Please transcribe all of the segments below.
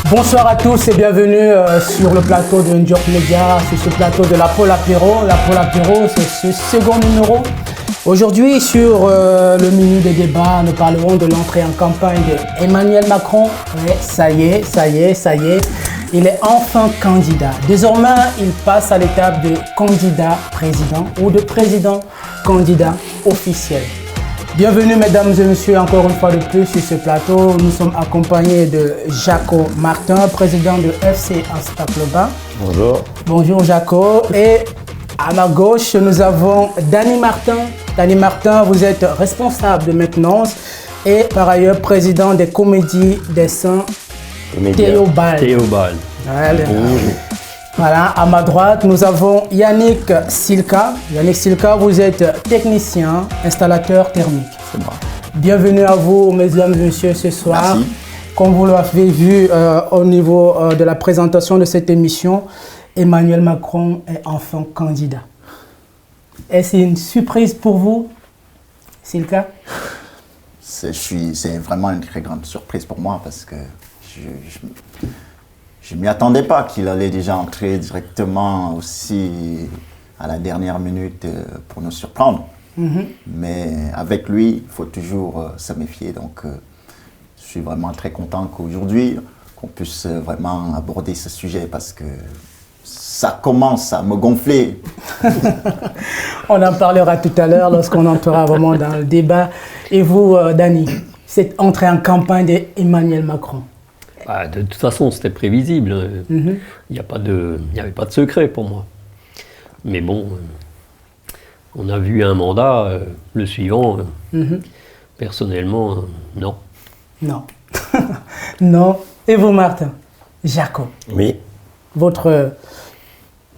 Bonsoir à tous et bienvenue sur le plateau de Ndiok Media, sur ce plateau de la Pôle Apéro. La Pôle Apéro, c'est ce second numéro. Aujourd'hui, sur le menu des débats, nous parlerons de l'entrée en campagne d'Emmanuel Macron. Et ça y est, il est enfin candidat. Désormais, il passe à l'étape de candidat président ou de président candidat officiel. Bienvenue mesdames et messieurs encore une fois de plus sur ce plateau. Nous sommes accompagnés de Jaco Martin, président de FC Astaploba. Bonjour. Bonjour Jaco. Et à ma gauche, nous avons Danny Martin. Danny Martin, vous êtes responsable de maintenance et par ailleurs président des Comédies des Saints Théobald. Voilà, à ma droite, nous avons Yannick Silka. Yannick Silka, vous êtes technicien, installateur thermique. C'est moi. Bienvenue à vous, mesdames et messieurs, ce soir. Merci. Comme vous l'avez vu au niveau de la présentation de cette émission, Emmanuel Macron est enfin candidat. Est-ce une surprise pour vous, Silka? C'est vraiment une très grande surprise pour moi parce que je ne m'y attendais pas qu'il allait déjà entrer directement aussi à la dernière minute pour nous surprendre. Mais avec lui, il faut toujours se méfier. Donc, je suis vraiment très content qu'aujourd'hui, qu'on puisse vraiment aborder ce sujet parce que ça commence à me gonfler. On en parlera tout à l'heure lorsqu'on entrera vraiment dans le débat. Et vous, Danny, cette entrée en campagne d'Emmanuel Macron? De toute façon, c'était prévisible. Il n'y avait pas de secret pour moi. Mais bon, on a vu un mandat, le suivant, personnellement, non. Non. Non. Et vous, Martin? Jaco? Oui.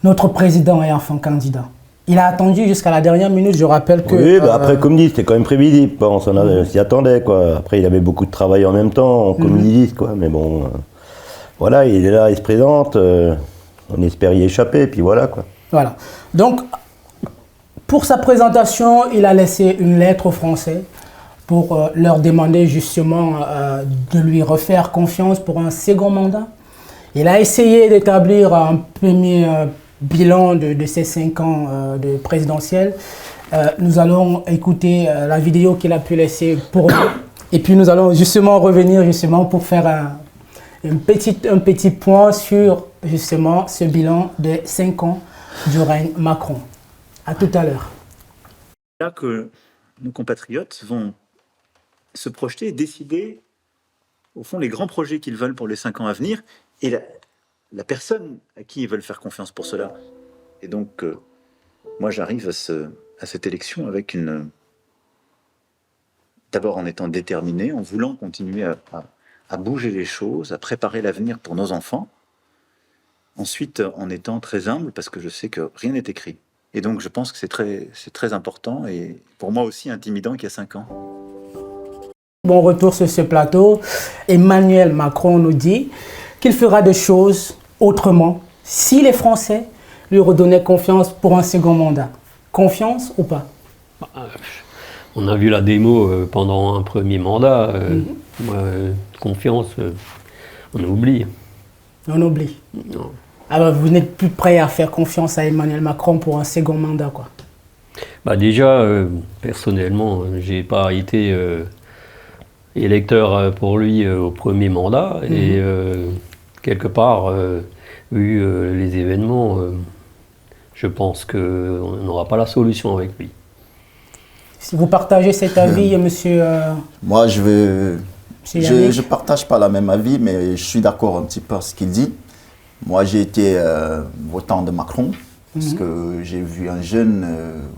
Notre président est enfin candidat. Il a attendu jusqu'à la dernière minute, je rappelle que... Oui, après, comme dit, c'était quand même prévisible. On s'y attendait, quoi. Après, il avait beaucoup de travail en même temps, comme ils disent, quoi. Mais bon, voilà, il est là, il se présente. On espère y échapper, puis voilà, quoi. Voilà. Donc, pour sa présentation, il a laissé une lettre aux Français pour leur demander justement de lui refaire confiance pour un second mandat. Il a essayé d'établir un premier bilan de ces 5 ans de présidentielle. Nous allons écouter la vidéo qu'il a pu laisser pour nous. Et puis nous allons justement revenir pour faire un petit point sur justement ce bilan de 5 ans du règne Macron. À tout à l'heure. Là que nos compatriotes vont se projeter et décider, au fond, les grands projets qu'ils veulent pour les 5 ans à venir et la personne à qui ils veulent faire confiance pour cela. Et donc, moi, j'arrive à cette élection avec d'abord en étant déterminé, en voulant continuer à bouger les choses, à préparer l'avenir pour nos enfants. Ensuite, en étant très humble, parce que je sais que rien n'est écrit. Et donc, je pense que c'est très important et pour moi aussi intimidant qu'il y a 5 ans. Bon retour sur ce plateau. Emmanuel Macron nous dit qu'il fera des choses autrement si les Français lui redonnaient confiance pour un second mandat. Confiance ou pas? On a vu la démo pendant un premier mandat. Confiance, on oublie. On oublie. Non. Alors vous n'êtes plus prêt à faire confiance à Emmanuel Macron pour un second mandat, quoi? Déjà, personnellement, j'ai pas été électeur pour lui au premier mandat. Et quelque part, vu les événements, je pense qu'on n'aura pas la solution avec lui. Si vous partagez cet avis, monsieur... Moi, je ne partage pas la même avis, mais je suis d'accord un petit peu avec ce qu'il dit. Moi, j'ai été votant de Macron, parce que j'ai vu un jeune,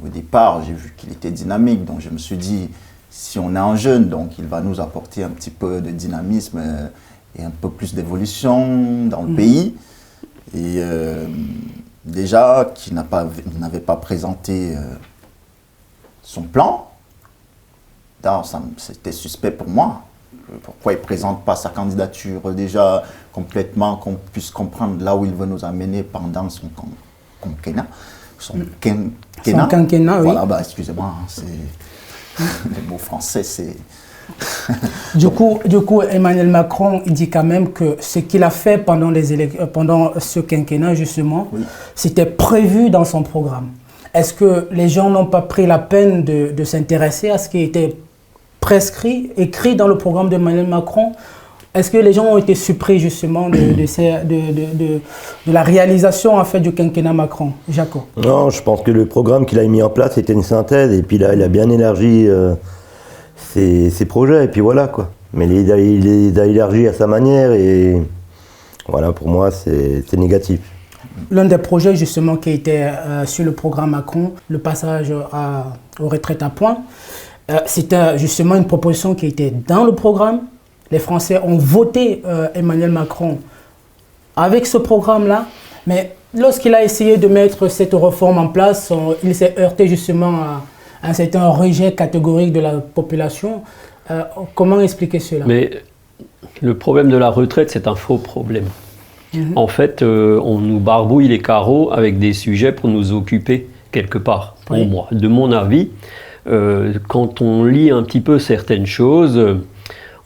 au départ, j'ai vu qu'il était dynamique, donc je me suis dit, si on a un jeune, donc il va nous apporter un petit peu de dynamisme et un peu plus d'évolution dans le pays. Et déjà, qu'il n'avait pas présenté son plan, c'était suspect pour moi. Pourquoi il ne présente pas sa candidature déjà complètement, qu'on puisse comprendre là où il veut nous amener pendant son quinquennat. Son quinquennat, oui. Voilà, excusez-moi, le mot français, c'est Du coup, Emmanuel Macron il dit quand même que ce qu'il a fait pendant ce quinquennat, justement, oui, c'était prévu dans son programme. Est-ce que les gens n'ont pas pris la peine de s'intéresser à ce qui était prescrit, écrit dans le programme d'Emmanuel Macron? Est-ce que les gens ont été surpris justement de la réalisation en fait du quinquennat Macron, Jaco? Non, je pense que le programme qu'il a mis en place était une synthèse et puis là, il a bien élargi ses projets et puis voilà quoi. Mais il les a élargis à sa manière et voilà, pour moi c'est négatif. L'un des projets justement qui était sur le programme Macron, le passage aux retraites à points, c'était justement une proposition qui était dans le programme. Les Français ont voté Emmanuel Macron avec ce programme-là, mais lorsqu'il a essayé de mettre cette réforme en place, il s'est heurté justement à un certain rejet catégorique de la population. Comment expliquer cela? Mais le problème de la retraite, c'est un faux problème. En fait, on nous barbouille les carreaux avec des sujets pour nous occuper quelque part, pour moi. De mon avis, quand on lit un petit peu certaines choses,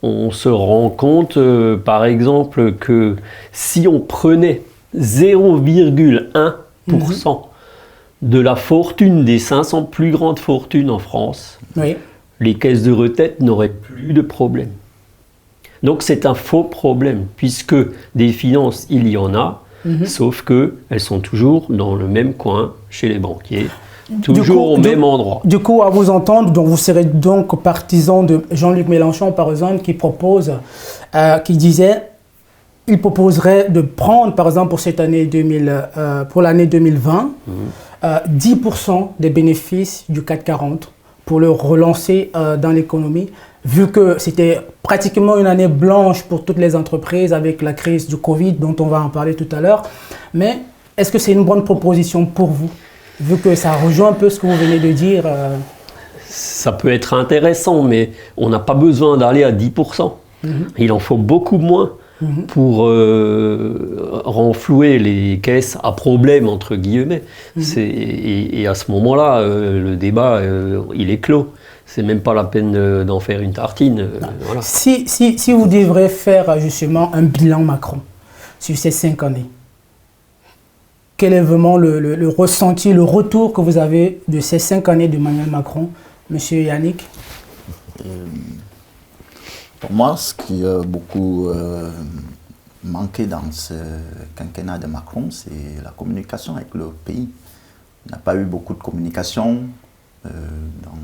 on se rend compte, par exemple, que si on prenait 0,1% de la fortune des 500 plus grandes fortunes en France, les caisses de retraite n'auraient plus de problème. Donc c'est un faux problème, puisque des finances, il y en a, sauf qu'elles sont toujours dans le même coin chez les banquiers. Toujours au même endroit. Du coup, à vous entendre, donc vous serez donc partisan de Jean-Luc Mélenchon, par exemple, qui proposerait de prendre, par exemple, pour cette année pour l'année 2020, 10% des bénéfices du CAC 40 pour le relancer dans l'économie, vu que c'était pratiquement une année blanche pour toutes les entreprises avec la crise du Covid, dont on va en parler tout à l'heure. Mais est-ce que c'est une bonne proposition pour vous? Vu que ça rejoint un peu ce que vous venez de dire. Ça peut être intéressant, mais on n'a pas besoin d'aller à 10%. Il en faut beaucoup moins pour renflouer les caisses à problème, entre guillemets. Et à ce moment-là, le débat, il est clos. C'est même pas la peine d'en faire une tartine. Voilà. Si vous devrez faire justement un bilan Macron sur ces 5 années, quel est vraiment le ressenti, le retour que vous avez de ces 5 années d'Emmanuel Macron, Monsieur Yannick? Pour moi, ce qui a beaucoup manqué dans ce quinquennat de Macron, c'est la communication avec le pays. Il n'a pas eu beaucoup de communication dans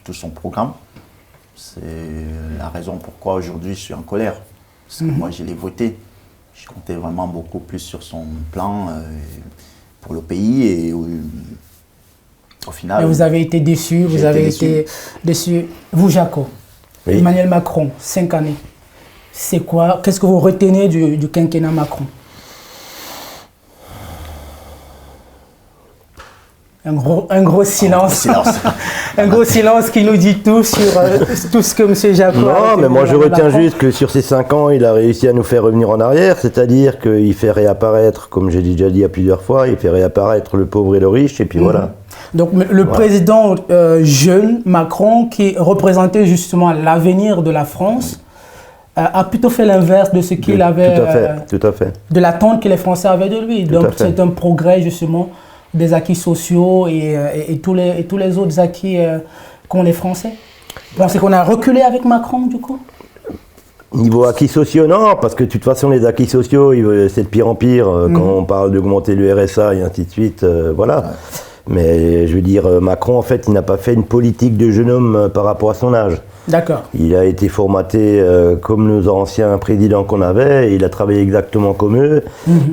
tout son programme. C'est la raison pourquoi aujourd'hui je suis en colère. Parce que moi, je l'ai voté. Je comptais vraiment beaucoup plus sur son plan pour le pays et au final... Et vous avez été déçu, vous avez été déçu. Vous, Jaco, oui. Emmanuel Macron, 5 années, c'est quoi? Qu'est-ce que vous retenez du quinquennat Macron? Un gros silence. Un gros silence qui nous dit tout sur tout ce que M. Jaco a... Non, mais moi je retiens juste que sur ces 5 ans, il a réussi à nous faire revenir en arrière, c'est-à-dire qu'il fait réapparaître, comme j'ai déjà dit à plusieurs fois, il fait réapparaître le pauvre et le riche, et puis voilà. Donc le président jeune, Macron, qui représentait justement l'avenir de la France, a plutôt fait l'inverse de ce qu'il avait... Tout à fait. De l'attente que les Français avaient de lui. Donc c'est un progrès justement des acquis sociaux et tous les autres acquis qu'ont les Français. Vous pensez qu'on a reculé avec Macron, du coup? Niveau acquis sociaux, non, parce que de toute façon, les acquis sociaux, c'est de pire en pire quand on parle d'augmenter le RSA et ainsi de suite, voilà. Ouais. Mais je veux dire, Macron, en fait, il n'a pas fait une politique de jeune homme par rapport à son âge. D'accord. Il a été formaté comme nos anciens présidents qu'on avait, il a travaillé exactement comme eux,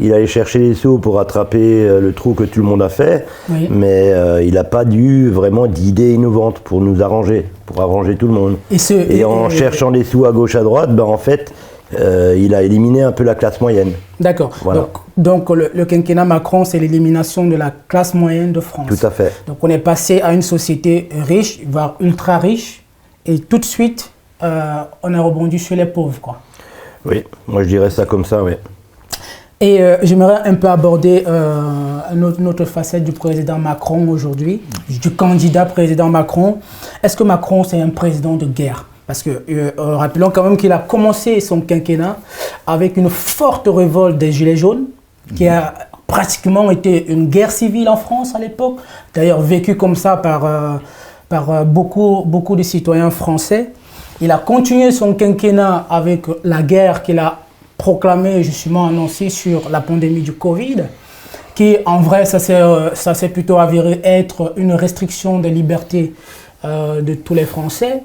il allait chercher les sous pour rattraper le trou que tout le monde a fait, mais il n'a pas eu vraiment d'idées innovantes pour nous arranger, pour arranger tout le monde. Et en cherchant des sous à gauche, à droite, ben en fait, il a éliminé un peu la classe moyenne. D'accord. Voilà. Donc le quinquennat Macron, c'est l'élimination de la classe moyenne de France. Tout à fait. Donc on est passé à une société riche, voire ultra riche, et tout de suite, on a rebondi sur les pauvres, quoi. Oui, moi je dirais ça comme ça, oui. Et j'aimerais un peu aborder une autre facette du président Macron aujourd'hui, du candidat président Macron. Est-ce que Macron, c'est un président de guerre? Parce que rappelons quand même qu'il a commencé son quinquennat avec une forte révolte des Gilets jaunes, qui a pratiquement été une guerre civile en France à l'époque, d'ailleurs vécue comme ça par beaucoup de citoyens français. Il a continué son quinquennat avec la guerre qu'il a proclamée, justement annoncée sur la pandémie du Covid, qui en vrai, ça s'est plutôt avéré être une restriction des libertés de tous les Français.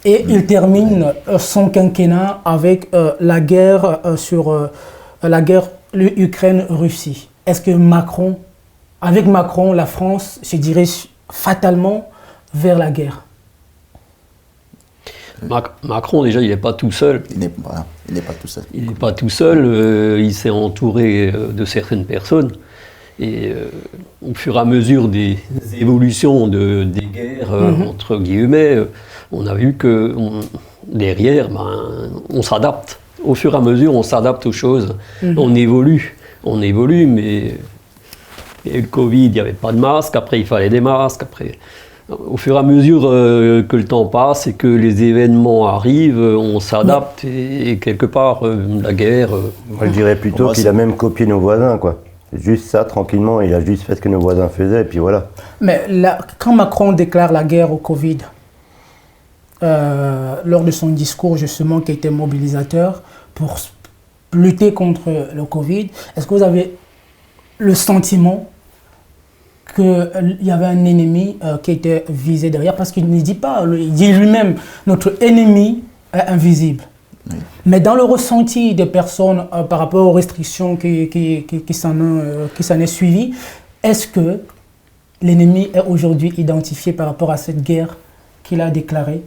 Et il termine son quinquennat avec la guerre Ukraine-Russie. Est-ce que avec Macron, la France se dirige fatalement vers la guerre? Macron, déjà, il n'est pas tout seul. Il n'est pas tout seul. Il n'est pas tout seul. Il s'est entouré de certaines personnes. Et au fur et à mesure des évolutions des guerres, entre guillemets, on a vu que derrière, on s'adapte. Au fur et à mesure, on s'adapte aux choses. On évolue, mais il y a eu le Covid, il n'y avait pas de masque, après il fallait des masques. Après, au fur et à mesure que le temps passe et que les événements arrivent, on s'adapte et quelque part, la guerre... Moi, je dirais plutôt qu'il a même copié nos voisins, quoi. Juste ça, tranquillement, il a juste fait ce que nos voisins faisaient, et puis voilà. Mais là, quand Macron déclare la guerre au Covid, lors de son discours justement qui était mobilisateur pour lutter contre le Covid, est-ce que vous avez le sentiment qu'il y avait un ennemi qui était visé derrière? Parce qu'il ne dit pas, il dit lui-même, notre ennemi est invisible. Oui. Mais dans le ressenti des personnes par rapport aux restrictions qui s'en est suivies, est-ce que l'ennemi est aujourd'hui identifié par rapport à cette guerre qu'il a déclarée?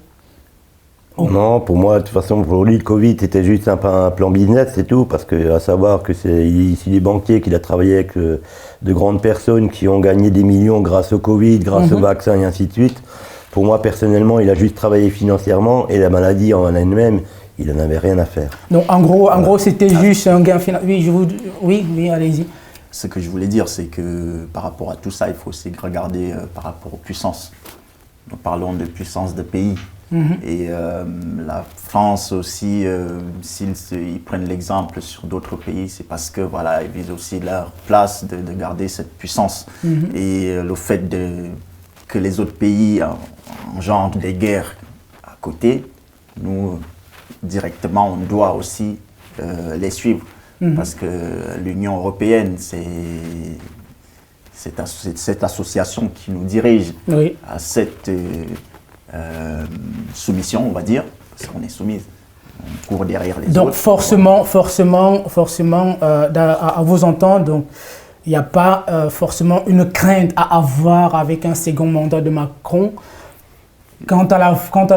Non, pour moi, de toute façon, pour lui, le Covid, c'était juste un plan business, c'est tout, parce que, à savoir que c'est ici des banquiers, qu'il a travaillé avec de grandes personnes qui ont gagné des millions grâce au Covid, grâce au vaccin et ainsi de suite. Pour moi, personnellement, il a juste travaillé financièrement et la maladie en elle-même, il n'en avait rien à faire. Donc, en gros, c'était juste un gain financier. Oui, allez-y. Ce que je voulais dire, c'est que par rapport à tout ça, il faut aussi regarder par rapport aux puissances. Nous parlons de puissance de pays. Et la France aussi, s'ils prennent l'exemple sur d'autres pays, c'est parce que voilà, ils visent aussi leur place de garder cette puissance. Et le fait que les autres pays engendrent des guerres à côté, nous directement on doit aussi les suivre. Parce que l'Union européenne, c'est cette association qui nous dirige à cette soumission, on va dire, parce qu'on est soumise, on court derrière les autres. Donc forcément, à vous entendre, donc il n'y a pas forcément une crainte à avoir avec un second mandat de Macron quant à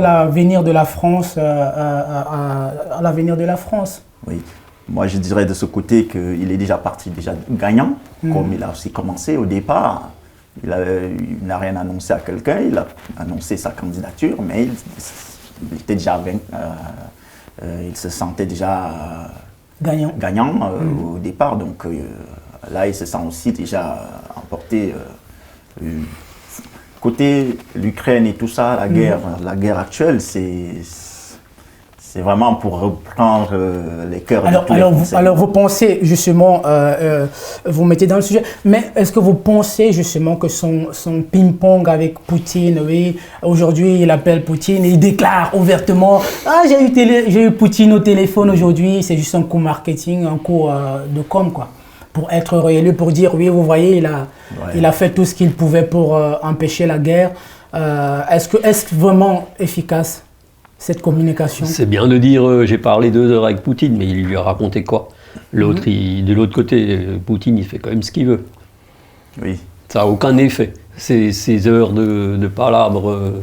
l'avenir de la France, à l'avenir de la France. Oui, moi je dirais de ce côté qu'il est déjà parti gagnant, comme il a aussi commencé au départ. Il n'a rien annoncé à quelqu'un, il a annoncé sa candidature, mais il était déjà il se sentait déjà gagnant au départ. Donc là, il se sent aussi déjà emporté. Côté l'Ukraine et tout ça, la guerre actuelle, c'est vraiment pour reprendre les cœurs de tous les Français. Alors vous pensez justement, vous mettez dans le sujet, mais est-ce que vous pensez justement que son ping-pong avec Poutine, oui, aujourd'hui il appelle Poutine et il déclare ouvertement « Ah, j'ai eu Poutine au téléphone aujourd'hui, c'est juste un coup marketing, un coup de com, quoi ». Pour être réélu, pour dire oui, vous voyez, il a fait tout ce qu'il pouvait pour empêcher la guerre. Est-ce vraiment efficace cette communication? C'est bien de dire j'ai parlé 2 heures avec Poutine, mais il lui a raconté quoi? L'autre, de l'autre côté, Poutine, il fait quand même ce qu'il veut. Oui. Ça n'a aucun effet, ces heures de palabres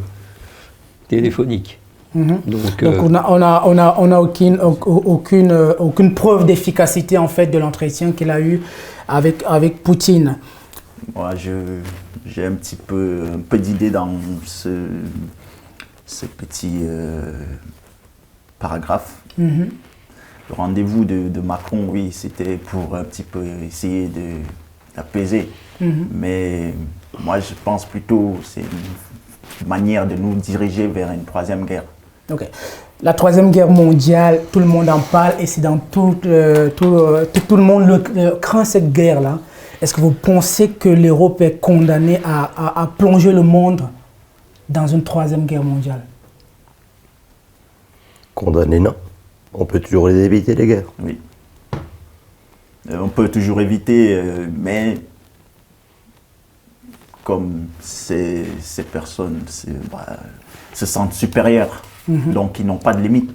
téléphoniques. Donc on n'a aucune preuve d'efficacité en fait de l'entretien qu'il a eu avec Poutine. Moi, j'ai un peu d'idée dans ce petit paragraphe. Le rendez-vous de Macron, oui, c'était pour un petit peu essayer d'apaiser. Mais moi, je pense plutôt que c'est une manière de nous diriger vers une 3e guerre. Ok. La Troisième Guerre mondiale, tout le monde en parle et c'est dans tout le monde craint cette guerre-là. Est-ce que vous pensez que l'Europe est condamnée à plonger le monde dans une Troisième Guerre mondiale? Condamnée, non. On peut toujours les éviter, les guerres. Oui. On peut toujours éviter, mais comme ces personnes se sentent supérieures, donc ils n'ont pas de limite.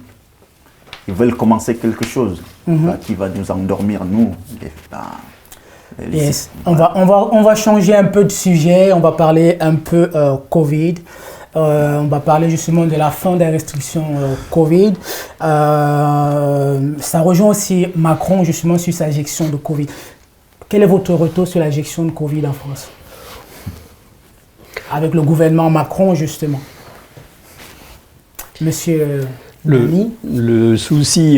Ils veulent commencer quelque chose qui va nous endormir, nous. Yes. On va changer un peu de sujet, on va parler un peu Covid. On va parler justement de la fin des restrictions Covid. Ça rejoint aussi Macron justement sur sa gestion de Covid. Quel est votre retour sur la gestion de Covid en France? Avec le gouvernement Macron justement. Monsieur le souci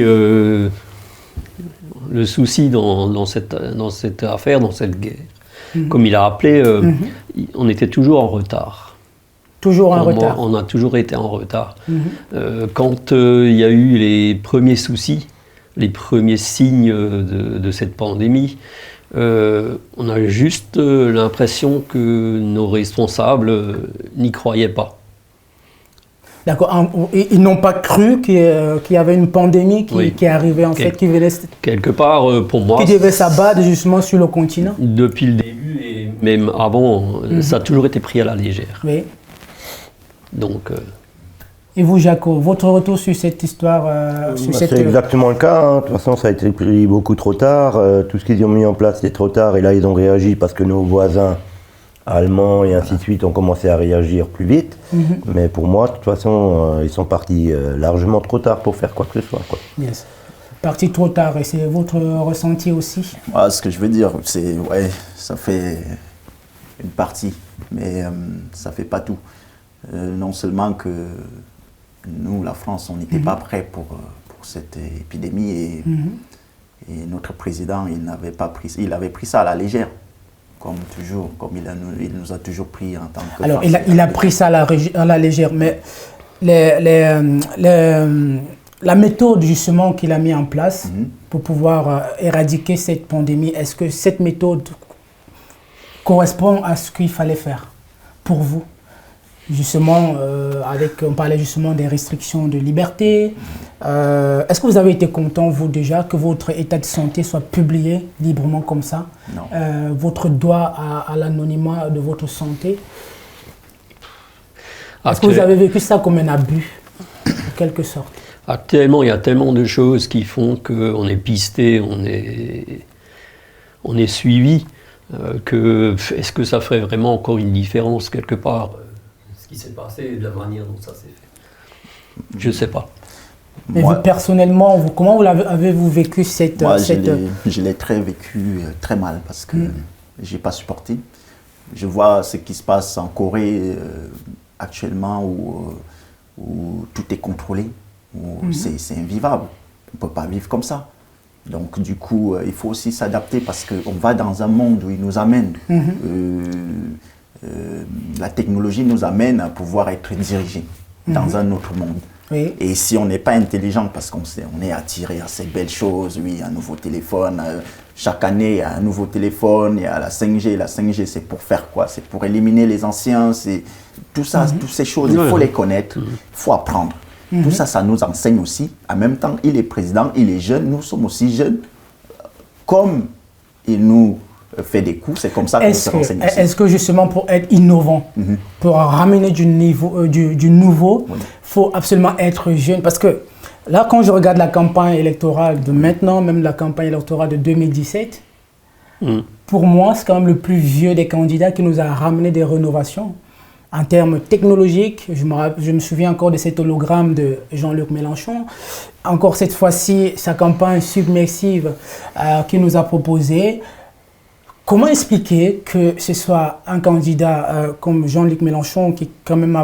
dans cette affaire, dans cette guerre, comme il a rappelé, on était toujours en retard. Toujours en retard. On a toujours été en retard. Quand il y a eu les premiers soucis, les premiers signes de cette pandémie, on a juste l'impression que nos responsables n'y croyaient pas. D'accord. Ils n'ont pas cru qu'il y avait une pandémie qui arrivait en fait, qui venait quelque part pour moi. Qui devait s'abattre justement sur le continent. Depuis le début et même avant, ça a toujours été pris à la légère. Oui. Donc. Et vous, Jaco, votre retour sur cette histoire C'est exactement le cas. Hein. De toute façon, ça a été pris beaucoup trop tard. Tout ce qu'ils ont mis en place, c'est trop tard. Et là, ils ont réagi parce que nos voisins allemands et ainsi de suite ont commencé à réagir plus vite. Mais pour moi, de toute façon, ils sont partis largement trop tard pour faire quoi que ce soit. Quoi. Yes. Partis trop tard. Et c'est votre ressenti aussi? Ce que je veux dire, c'est ça fait une partie, mais ça fait pas tout. Non seulement que nous, la France, on n'était pas prêts pour cette épidémie et notre président, il avait pris ça à la légère, comme toujours, comme il nous a toujours pris en tant que... Alors, il a pris ça à la légère, mais la méthode justement qu'il a mis en place pour pouvoir éradiquer cette pandémie, est-ce que cette méthode correspond à ce qu'il fallait faire pour vous? Justement, on parlait justement des restrictions de liberté. Est-ce que vous avez été content, vous déjà, que votre état de santé soit publié librement comme ça? Non. Votre droit à l'anonymat de votre santé? Est-ce que vous avez vécu ça comme un abus, en quelque sorte? Actuellement, il y a tellement de choses qui font qu'on est pisté, on est suivi, est-ce que ça ferait vraiment encore une différence quelque part? Ce qui s'est passé, de la manière dont ça s'est fait. Je ne sais pas. Mais vous, personnellement, comment avez-vous vécu cette... Moi, je l'ai vécu très mal parce que je n'ai pas supporté. Je vois ce qui se passe en Corée actuellement où tout est contrôlé, où c'est invivable. On ne peut pas vivre comme ça. Donc du coup, il faut aussi s'adapter parce qu'on va dans un monde où il nous amène. La technologie nous amène à pouvoir être dirigés dans un autre monde. Oui. Et si on n'est pas intelligent, parce qu'on est attiré à ces belles choses, un nouveau téléphone, chaque année il y a un nouveau téléphone, il y a la 5G. La 5G, c'est pour faire quoi? C'est pour éliminer les anciens, c'est tout ça, toutes ces choses, il faut les connaître, il faut apprendre. Tout ça, ça nous enseigne aussi. En même temps, il est président, il est jeune, nous sommes aussi jeunes. Comme il nous fait des coups, c'est comme ça qu'on se renseigne aussi. Est-ce que justement pour être innovant, pour ramener du nouveau, il faut absolument être jeune? Parce que là, quand je regarde la campagne électorale de maintenant, même la campagne électorale de 2017, pour moi, c'est quand même le plus vieux des candidats qui nous a ramené des rénovations. En termes technologiques, je me souviens encore de cet hologramme de Jean-Luc Mélenchon. Encore cette fois-ci, sa campagne submersive qu'il nous a proposée. Comment expliquer que ce soit un candidat comme Jean-Luc Mélenchon, qui quand même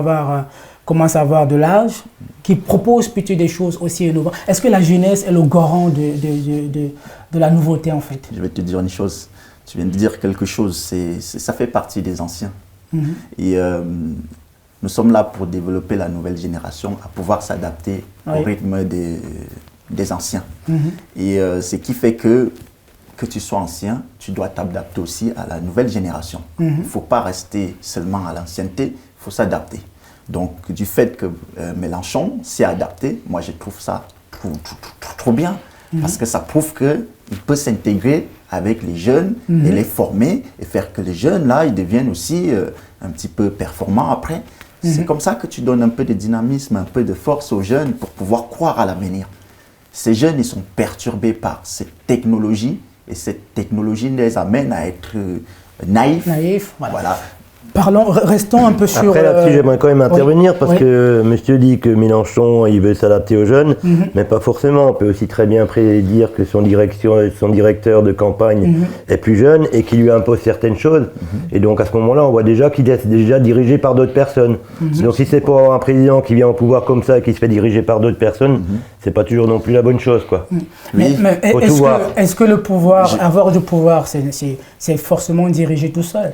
commence à avoir de l'âge, qui propose plutôt des choses aussi innovantes? Est-ce que la jeunesse est le garant de la nouveauté en fait? Je vais te dire une chose. Tu viens de dire quelque chose, ça fait partie des anciens. Et nous sommes là pour développer la nouvelle génération à pouvoir s'adapter au rythme des anciens. Et ce qui fait que tu sois ancien, tu dois t'adapter aussi à la nouvelle génération. Il ne faut pas rester seulement à l'ancienneté, il faut s'adapter. Donc, du fait que Mélenchon s'est adapté, moi je trouve ça trop bien, parce que ça prouve qu'il peut s'intégrer avec les jeunes et les former et faire que les jeunes, là, ils deviennent aussi un petit peu performants après. C'est comme ça que tu donnes un peu de dynamisme, un peu de force aux jeunes pour pouvoir croire à l'avenir. Ces jeunes, ils sont perturbés par cette technologie et cette technologie les amène à être naïfs. Voilà. Restons un peu sur... Après là-dessus, j'aimerais quand même intervenir parce que monsieur dit que Mélenchon, il veut s'adapter aux jeunes, mais pas forcément. On peut aussi très bien prédire que son directeur de campagne est plus jeune et qu'il lui impose certaines choses. Et donc à ce moment-là, on voit déjà qu'il est déjà dirigé par d'autres personnes. Donc si c'est pour avoir un président qui vient au pouvoir comme ça et qui se fait diriger par d'autres personnes, c'est pas toujours non plus la bonne chose, quoi. Mais est-ce que le pouvoir, avoir du pouvoir, c'est forcément diriger tout seul?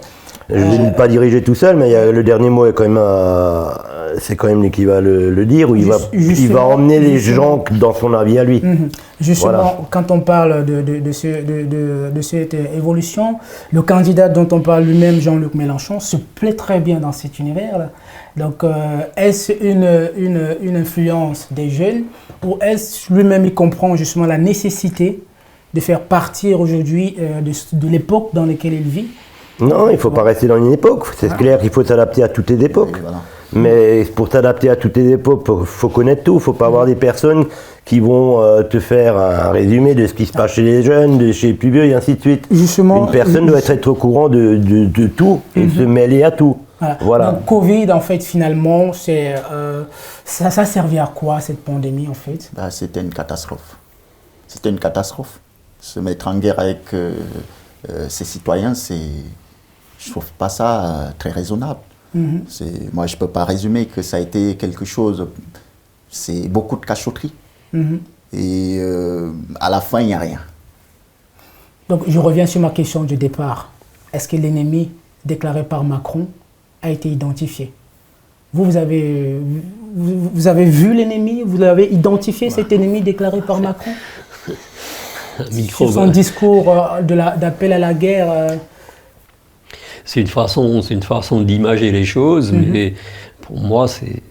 Je ne dis pas diriger tout seul, mais le dernier mot est quand même, c'est quand même lui qui va le dire, où il va emmener les gens dans son avis à lui. Justement, quand on parle de cette évolution, le candidat dont on parle lui-même, Jean-Luc Mélenchon, se plaît très bien dans cet univers-là. Donc, est-ce une influence des jeunes, ou est-ce lui-même il comprend justement la nécessité de faire partir aujourd'hui de l'époque dans laquelle il vit? Non, il ne faut pas rester dans une époque. C'est clair qu'il faut s'adapter à toutes les époques. Voilà. Mais pour s'adapter à toutes les époques, il faut connaître tout. Il ne faut pas avoir des personnes qui vont te faire un résumé de ce qui se passe chez les jeunes, chez les plus vieux, et ainsi de suite. Justement, une personne doit être au courant de tout et se mêler à tout. Voilà. Donc, Covid, en fait, finalement, ça servait à quoi, cette pandémie, en fait? C'était une catastrophe. C'était une catastrophe. Se mettre en guerre avec ses citoyens, je ne trouve pas ça très raisonnable. Moi, je ne peux pas résumer que ça a été quelque chose... C'est beaucoup de cachotterie. Et à la fin, il n'y a rien. Donc, je reviens sur ma question du départ. Est-ce que l'ennemi déclaré par Macron a été identifié? Vous avez vu l'ennemi? Vous avez identifié cet ennemi déclaré par Macron? Sur son discours d'appel à la guerre. C'est une façon d'imager les choses, mais pour moi, c'est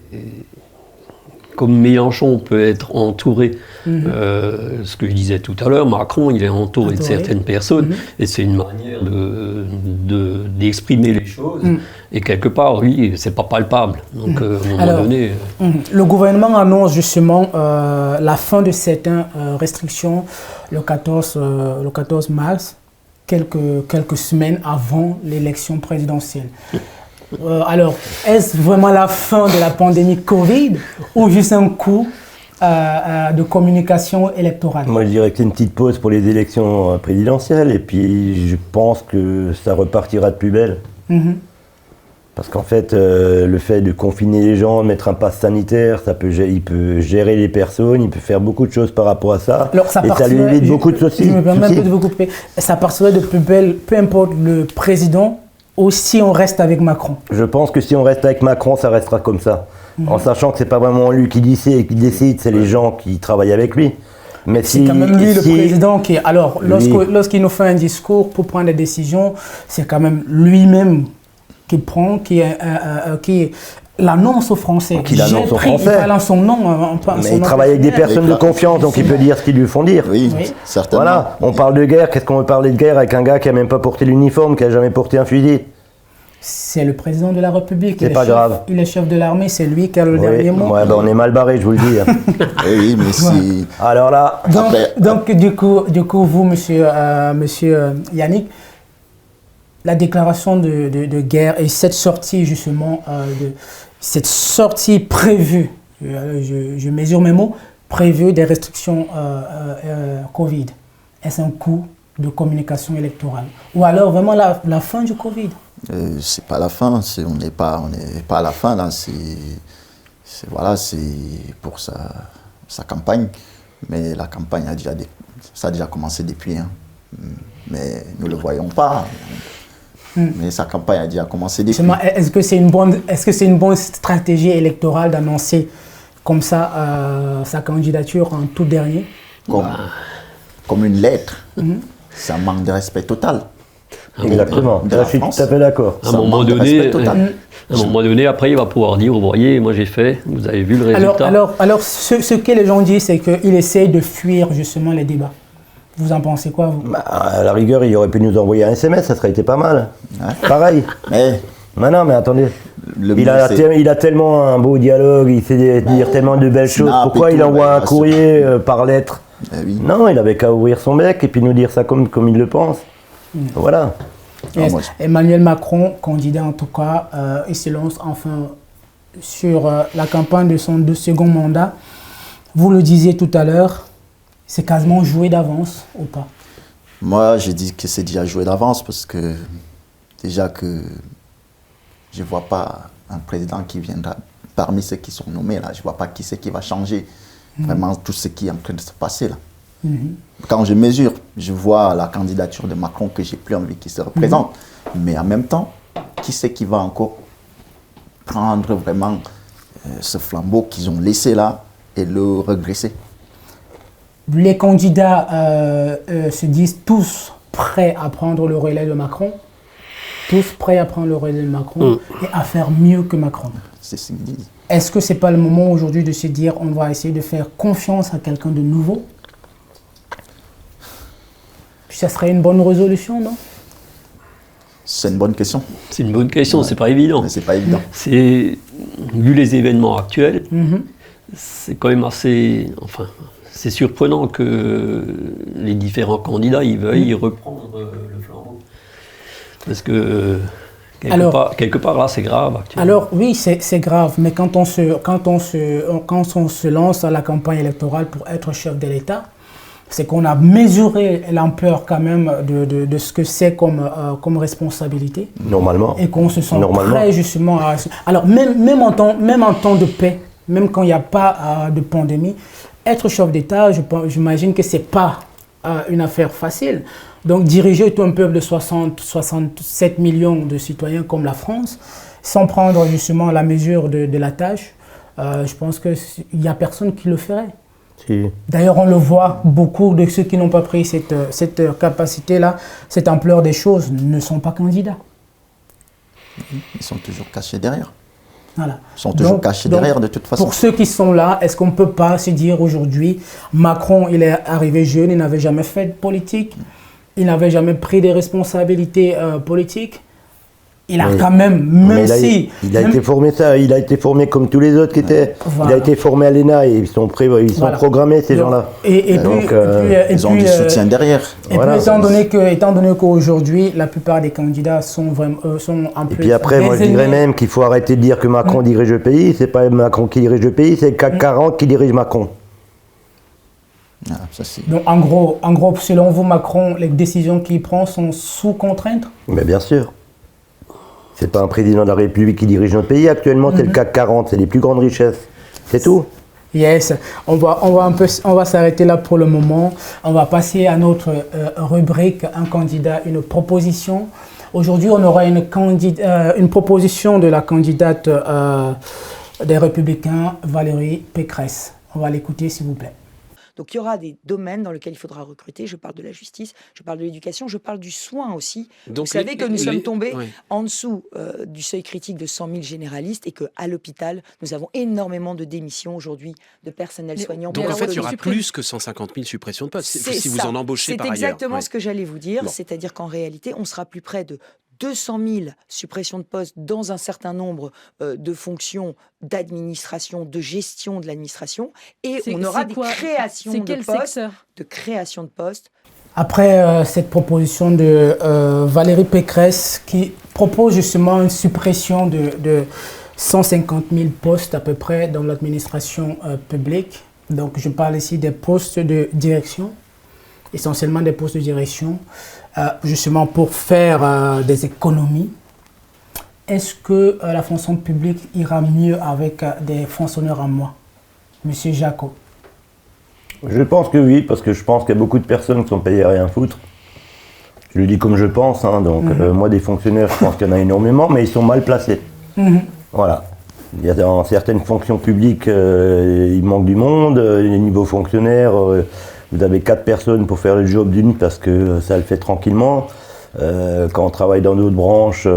comme Mélenchon peut être entouré, ce que je disais tout à l'heure, Macron, il est entouré de certaines personnes, et c'est une manière d'exprimer les choses, et quelque part, oui, c'est pas palpable. Donc, à un moment donné... Le gouvernement annonce justement la fin de certaines restrictions le 14 mars, quelques semaines avant l'élection présidentielle. Alors, est-ce vraiment la fin de la pandémie Covid ou juste un coup de communication électorale? Moi, je dirais que c'est une petite pause pour les élections présidentielles et puis je pense que ça repartira de plus belle. Parce qu'en fait, le fait de confiner les gens, de mettre un pass sanitaire, il peut gérer les personnes, il peut faire beaucoup de choses par rapport à ça. Alors, ça lui évite beaucoup de soucis. Je me permets un peu de vous couper. Ça partirait de plus belle, peu importe le président, ou si on reste avec Macron? Je pense que si on reste avec Macron, ça restera comme ça. En sachant que c'est pas vraiment lui qui décide, c'est les gens qui travaillent avec lui. Mais c'est quand même lui le président qui... Alors, lorsqu'il nous fait un discours pour prendre des décisions, c'est quand même lui-même qui prend, qui l'annonce aux Français. Qui l'annonce aux Français. Il balance son nom. Mais il travaille avec des personnes de confiance, donc il peut dire ce qu'ils lui font dire. Oui, certainement. Voilà, on parle de guerre, qu'est-ce qu'on veut parler de guerre avec un gars qui n'a même pas porté l'uniforme, qui n'a jamais porté un fusil? C'est le président de la République. C'est pas grave. Il est chef de l'armée, c'est lui qui a le dernier mot. Ouais, on est mal barré, je vous le dis. Oui, mais si... Alors là... Donc du coup, vous, monsieur Yannick, la déclaration de guerre et cette sortie justement, cette sortie prévue, je mesure mes mots, prévue des restrictions Covid, est-ce un coup de communication électorale? Ou alors vraiment la fin du Covid? C'est pas la fin, on n'est pas à la fin là, c'est pour sa campagne, mais la campagne ça a déjà commencé depuis, hein. Mais nous le voyons pas. Mais sa campagne a déjà commencé depuis. Est-ce que c'est une bonne stratégie électorale d'annoncer comme ça sa candidature en tout dernier? Comme une lettre. C'est un manque de respect total. Exactement, je suis tout à fait d'accord. À un moment donné, après, il va pouvoir dire, vous voyez, moi j'ai fait, vous avez vu le résultat. Alors ce que les gens disent, c'est qu'il essaye de fuir justement les débats. Vous en pensez quoi, vous? À la rigueur, il aurait pu nous envoyer un SMS, ça serait été pas mal. Ouais. Pareil. Mais non, mais attendez. Il a tellement un beau dialogue, il fait dire tellement de belles choses. Pourquoi il envoie un courrier par lettre? oui. Non, il avait qu'à ouvrir son bec et puis nous dire ça comme il le pense. Voilà. Yes. Emmanuel Macron, candidat en tout cas, il se lance enfin sur la campagne de son second mandat. Vous le disiez tout à l'heure, c'est quasiment joué d'avance ou pas? Moi, je dis que c'est déjà joué d'avance parce que déjà que je ne vois pas un président qui viendra parmi ceux qui sont nommés là. Je ne vois pas qui c'est qui va changer vraiment tout ce qui est en train de se passer là. Quand je mesure, je vois la candidature de Macron que j'ai plus envie qu'il se représente. Mais en même temps, qui c'est qui va encore prendre vraiment ce flambeau qu'ils ont laissé là et le regresser? Les candidats se disent tous prêts à prendre le relais de Macron. Tous prêts à prendre le relais de Macron et à faire mieux que Macron. C'est ce qu'ils disent. Est-ce que ce n'est pas le moment aujourd'hui de se dire on va essayer de faire confiance à quelqu'un de nouveau? Puis ça serait une bonne résolution, non? C'est une bonne question. C'est une bonne question, c'est pas évident. Mais c'est pas évident. Vu les événements actuels, c'est quand même assez... Enfin, c'est surprenant que les différents candidats ils veuillent reprendre le flambeau. Parce que quelque part là, c'est grave actuellement. Alors oui, c'est grave, mais quand on se lance à la campagne électorale pour être chef de l'État, c'est qu'on a mesuré l'ampleur quand même de ce que c'est comme responsabilité. Normalement. Et qu'on se sent prêt justement à... Alors même en temps de paix, même quand il n'y a pas de pandémie, être chef d'État, j'imagine que ce n'est pas une affaire facile. Donc diriger tout un peuple de 67 millions de citoyens comme la France, sans prendre justement la mesure de la tâche, je pense qu'il n'y a personne qui le ferait. Si. D'ailleurs, on le voit, beaucoup de ceux qui n'ont pas pris cette capacité-là, cette ampleur des choses, ne sont pas candidats. Ils sont toujours cachés derrière. Voilà. Ils sont toujours cachés derrière de toute façon. Pour ceux qui sont là, est-ce qu'on ne peut pas se dire aujourd'hui, Macron, il est arrivé jeune, il n'avait jamais fait de politique, il n'avait jamais pris des responsabilités politiques. Il a quand même, il a été formé il a été formé comme tous les autres qui étaient. Voilà. Il a été formé à l'ENA et ils sont programmés ces gens-là. Ils ont du soutien derrière. Et puis étant donné qu'aujourd'hui la plupart des candidats sont en plus. Et puis après, moi je dirais même qu'il faut arrêter de dire que Macron dirige le pays. C'est pas Macron qui dirige le pays, c'est le CAC 40 qui dirige Macron. Ah, ça, donc en gros, selon vous, Macron, les décisions qu'il prend sont sous contrainte? Mais bien sûr. C'est pas un président de la République qui dirige notre pays. Actuellement, c'est le CAC 40, c'est les plus grandes richesses. C'est tout. Yes. On va s'arrêter là pour le moment. On va passer à notre rubrique, un candidat, une proposition. Aujourd'hui, on aura une proposition de la candidate des Républicains, Valérie Pécresse. On va l'écouter, s'il vous plaît. Donc il y aura des domaines dans lesquels il faudra recruter. Je parle de la justice, je parle de l'éducation, je parle du soin aussi. Donc, vous savez que nous sommes tombés en dessous du seuil critique de 100 000 généralistes et qu'à l'hôpital, nous avons énormément de démissions aujourd'hui de personnel soignant. Donc en fait, il y aura plus que 150 000 suppressions de postes si vous en embauchez par ailleurs. C'est exactement ce que j'allais vous dire, c'est-à-dire qu'en réalité, on sera plus près de 200 000 suppressions de postes dans un certain nombre de fonctions d'administration, de gestion de l'administration, et on aura des créations de postes. Après cette proposition de Valérie Pécresse qui propose justement une suppression de 150 000 postes à peu près dans l'administration publique. Donc je parle ici des postes de direction, essentiellement des postes de direction. Justement pour faire des économies. Est-ce que la fonction publique ira mieux avec des fonctionnaires en moins? Monsieur Jacot. Je pense que oui, parce que je pense qu'il y a beaucoup de personnes qui sont payées à rien foutre. Je le dis comme je pense, hein, donc moi des fonctionnaires, je pense qu'il y en a énormément, mais ils sont mal placés. Voilà. Il y a dans certaines fonctions publiques, il manque du monde. Niveau fonctionnaire, vous avez 4 personnes pour faire le job d'une parce que ça le fait tranquillement. Quand on travaille dans d'autres branches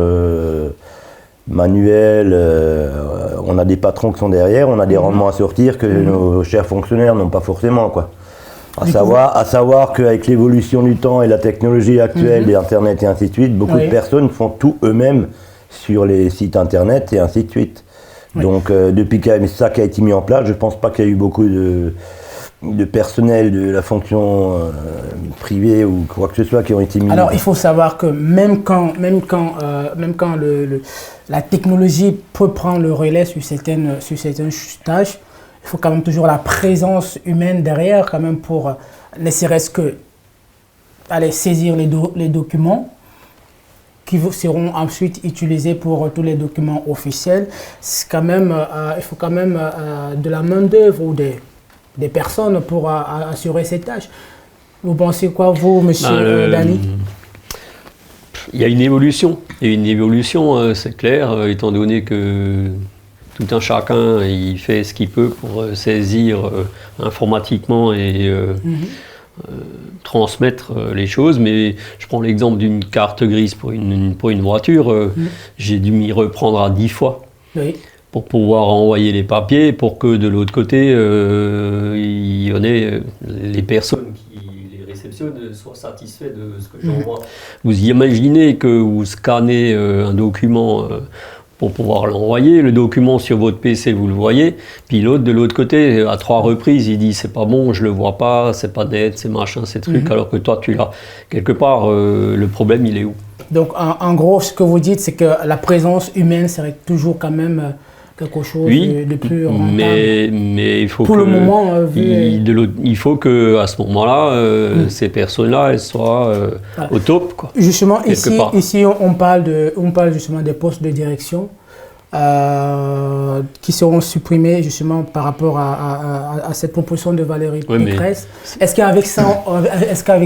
manuelles, on a des patrons qui sont derrière, on a des rendements à sortir que nos chers fonctionnaires n'ont pas forcément, quoi. À savoir qu'avec l'évolution du temps et la technologie actuelle, et Internet et ainsi de suite, beaucoup de personnes font tout eux-mêmes sur les sites Internet et ainsi de suite. Donc depuis que ça qui a été mis en place, je ne pense pas qu'il y a eu beaucoup de personnel de la fonction privée ou quoi que ce soit qui ont été mis. Alors il faut savoir que même quand la technologie peut prendre le relais sur certaines tâches, il faut quand même toujours la présence humaine derrière quand même pour ne serait-ce que aller saisir les documents qui seront ensuite utilisés pour tous les documents officiels. C'est quand même, il faut quand même de la main-d'œuvre ou des personnes pour assurer ces tâches. Vous pensez quoi, vous, monsieur Dany? Il y a une évolution. C'est clair, étant donné que tout un chacun il fait ce qu'il peut pour saisir informatiquement et transmettre les choses, mais je prends l'exemple d'une carte grise pour une voiture, j'ai dû m'y reprendre à 10 fois pour pouvoir envoyer les papiers pour que de l'autre côté il y en ait les personnes qui les réceptionnent soient satisfaits de ce que j'envoie. Vous imaginez que vous scannez un document pour pouvoir l'envoyer, le document sur votre PC, vous le voyez, puis l'autre de l'autre côté, à 3 reprises, il dit c'est pas bon, je le vois pas, c'est pas net, c'est machin, c'est truc, alors que toi tu l'as. Quelque part, le problème il est où? Donc en gros, ce que vous dites, c'est que la présence humaine serait toujours quand même quelque chose de plus rentable. Mais il faut pour que, le moment, il faut que à ce moment-là, ces personnes-là, elles soient au top, quoi. Justement, ici, on parle justement des postes de direction qui seront supprimés justement par rapport à cette proposition de Valérie Pécresse. Est-ce qu'avec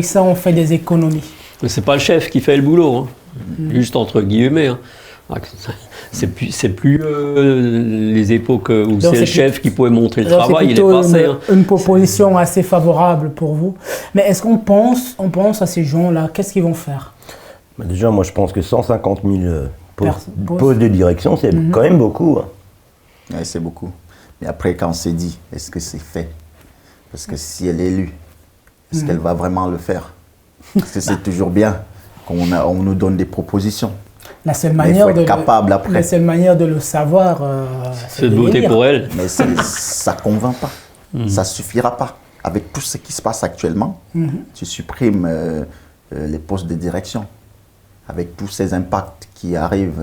ça, on fait des économies? C'est pas le chef qui fait le boulot, hein. Juste entre guillemets. Hein. C'est plus les époques où c'est le chef qui pouvait montrer le travail, il est passé. Une proposition assez favorable pour vous. Mais est-ce qu'on pense à ces gens-là, qu'est-ce qu'ils vont faire? Déjà, moi je pense que 150 000 postes de direction, c'est quand même beaucoup. Hein. Oui, c'est beaucoup. Mais après, quand on s'est dit, est-ce que c'est fait? Parce que si elle est élue, est-ce qu'elle va vraiment le faire? Parce que c'est toujours bien qu'on nous donne des propositions. La seule manière de le savoir, c'est de voter pour elle. Mais ça ne convainc pas. Ça ne suffira pas. Avec tout ce qui se passe actuellement, tu supprimes les postes de direction. Avec tous ces impacts qui arrivent,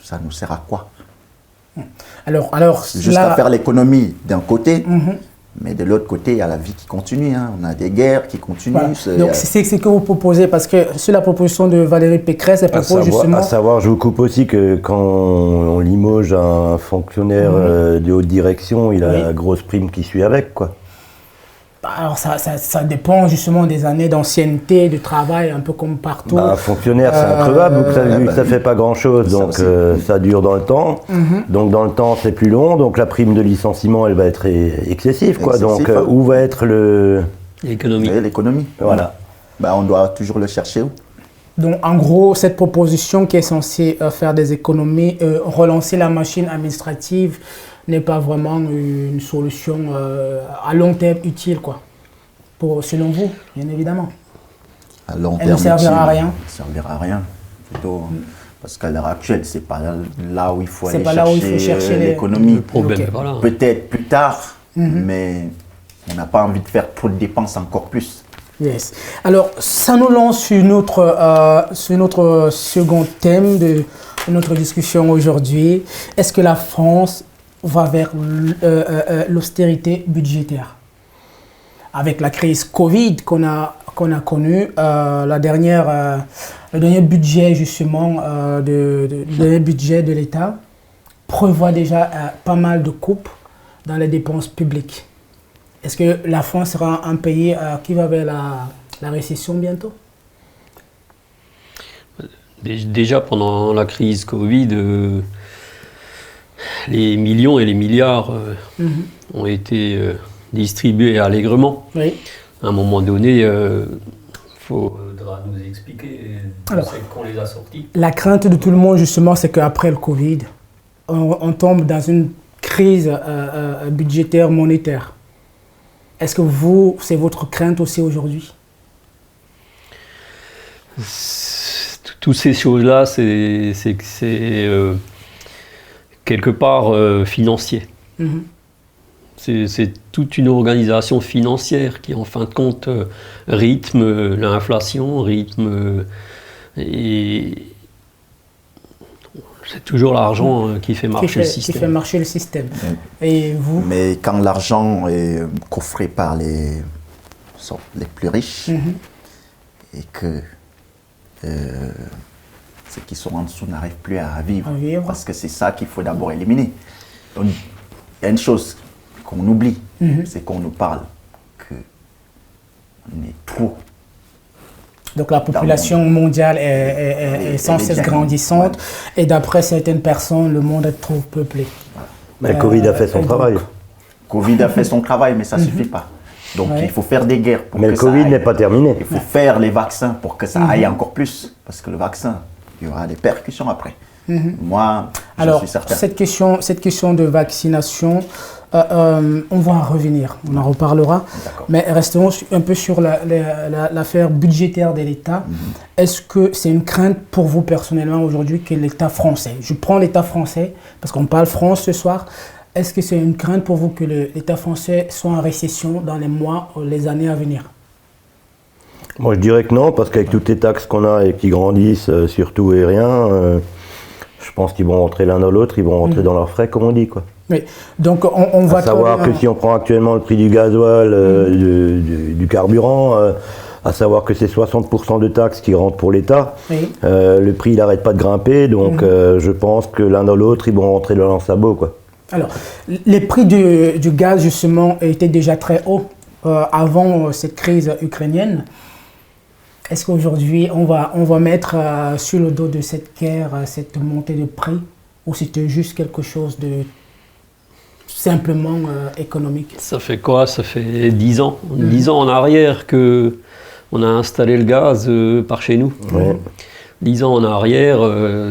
ça nous sert à quoi? Juste à faire l'économie d'un côté, mais de l'autre côté, il y a la vie qui continue. Hein. On a des guerres qui continuent. Voilà. Donc c'est ce que vous proposez, parce que sur la proposition de Valérie Pécresse, elle propose justement... À savoir, je vous coupe aussi que quand on limoge un fonctionnaire de haute direction, il a la grosse prime qui suit avec, quoi. Alors ça dépend justement des années d'ancienneté, de travail, un peu comme partout. Un fonctionnaire, c'est increvable, ça ne fait pas grand-chose, donc ça dure dans le temps. Donc dans le temps, c'est plus long, donc la prime de licenciement, elle va être excessive, quoi. Donc où va être l'économie? L'économie. Voilà. On doit toujours le chercher où? Donc en gros, cette proposition qui est censée faire des économies, relancer la machine administrative, n'est pas vraiment une solution à long terme utile, quoi. Selon vous, bien évidemment. À long terme, elle ne servira à rien. Elle ne servira à rien. Plutôt, parce qu'à l'heure actuelle, ce n'est pas là où il faut aller chercher l'économie. Le problème, voilà. Peut-être plus tard, mais on n'a pas envie de faire trop de dépenses encore plus. Yes. Alors, ça nous lance sur notre second thème de notre discussion aujourd'hui. Est-ce que la France va vers l'austérité budgétaire? Avec la crise Covid qu'on a connue, le dernier budget justement le budget de l'État prévoit déjà pas mal de coupes dans les dépenses publiques. Est-ce que la France sera un pays qui va vers la récession bientôt? Déjà pendant la crise Covid, les millions et les milliards ont été distribués allègrement. Oui. À un moment donné, il faudra nous expliquer qu'on les a sortis. La crainte de tout le monde, justement, c'est qu'après le Covid, on tombe dans une crise budgétaire, monétaire. Est-ce que c'est votre crainte aussi aujourd'hui? Toutes ces choses-là, c'est quelque part financier. C'est toute une organisation financière qui, en fin de compte, rythme l'inflation, et c'est toujours l'argent qui fait marcher le système. Qui fait marcher le système. Et vous? Mais quand l'argent est coffré par les plus riches, et que ceux qui sont en dessous n'arrivent plus à vivre, parce que c'est ça qu'il faut d'abord éliminer. Donc, il y a une chose qu'on oublie, c'est qu'on nous parle qu'on est trop. Donc la population mondiale est sans cesse grandissante, et d'après certaines personnes, le monde est trop peuplé. Mais le Covid a fait son travail. Covid a fait son travail, mais ça ne suffit pas. Donc il faut faire des guerres pour mais que ça aille. Mais le Covid n'est pas terminé. Il faut faire les vaccins pour que ça aille encore plus, parce que le vaccin, il y aura des percussions après. Moi, je suis certain. Cette question de vaccination, on va en revenir, on en reparlera. Mais restons un peu sur l'affaire budgétaire de l'État. Est-ce que c'est une crainte pour vous personnellement aujourd'hui que l'État français, je prends l'État français parce qu'on parle France ce soir, est-ce que c'est une crainte pour vous que l'État français soit en récession dans les mois ou les années à venir? Moi je dirais que non, parce qu'avec toutes les taxes qu'on a et qui grandissent sur tout et rien, je pense qu'ils vont rentrer l'un dans l'autre, ils vont rentrer dans leurs frais, comme on dit, quoi. Oui, donc on va savoir que si on prend actuellement le prix du gasoil, du carburant, à savoir que c'est 60% de taxes qui rentrent pour l'État, le prix il n'arrête pas de grimper, donc je pense que l'un dans l'autre, ils vont rentrer dans leur sabot, quoi. Alors, les prix du gaz, justement, étaient déjà très hauts avant cette crise ukrainienne. Est-ce qu'aujourd'hui, on va mettre sur le dos de cette guerre, cette montée de prix, ou c'était juste quelque chose de simplement économique? Ça fait quoi? Ça fait 10 ans. 10 ans en arrière qu'on a installé le gaz par chez nous. 10 ans en arrière,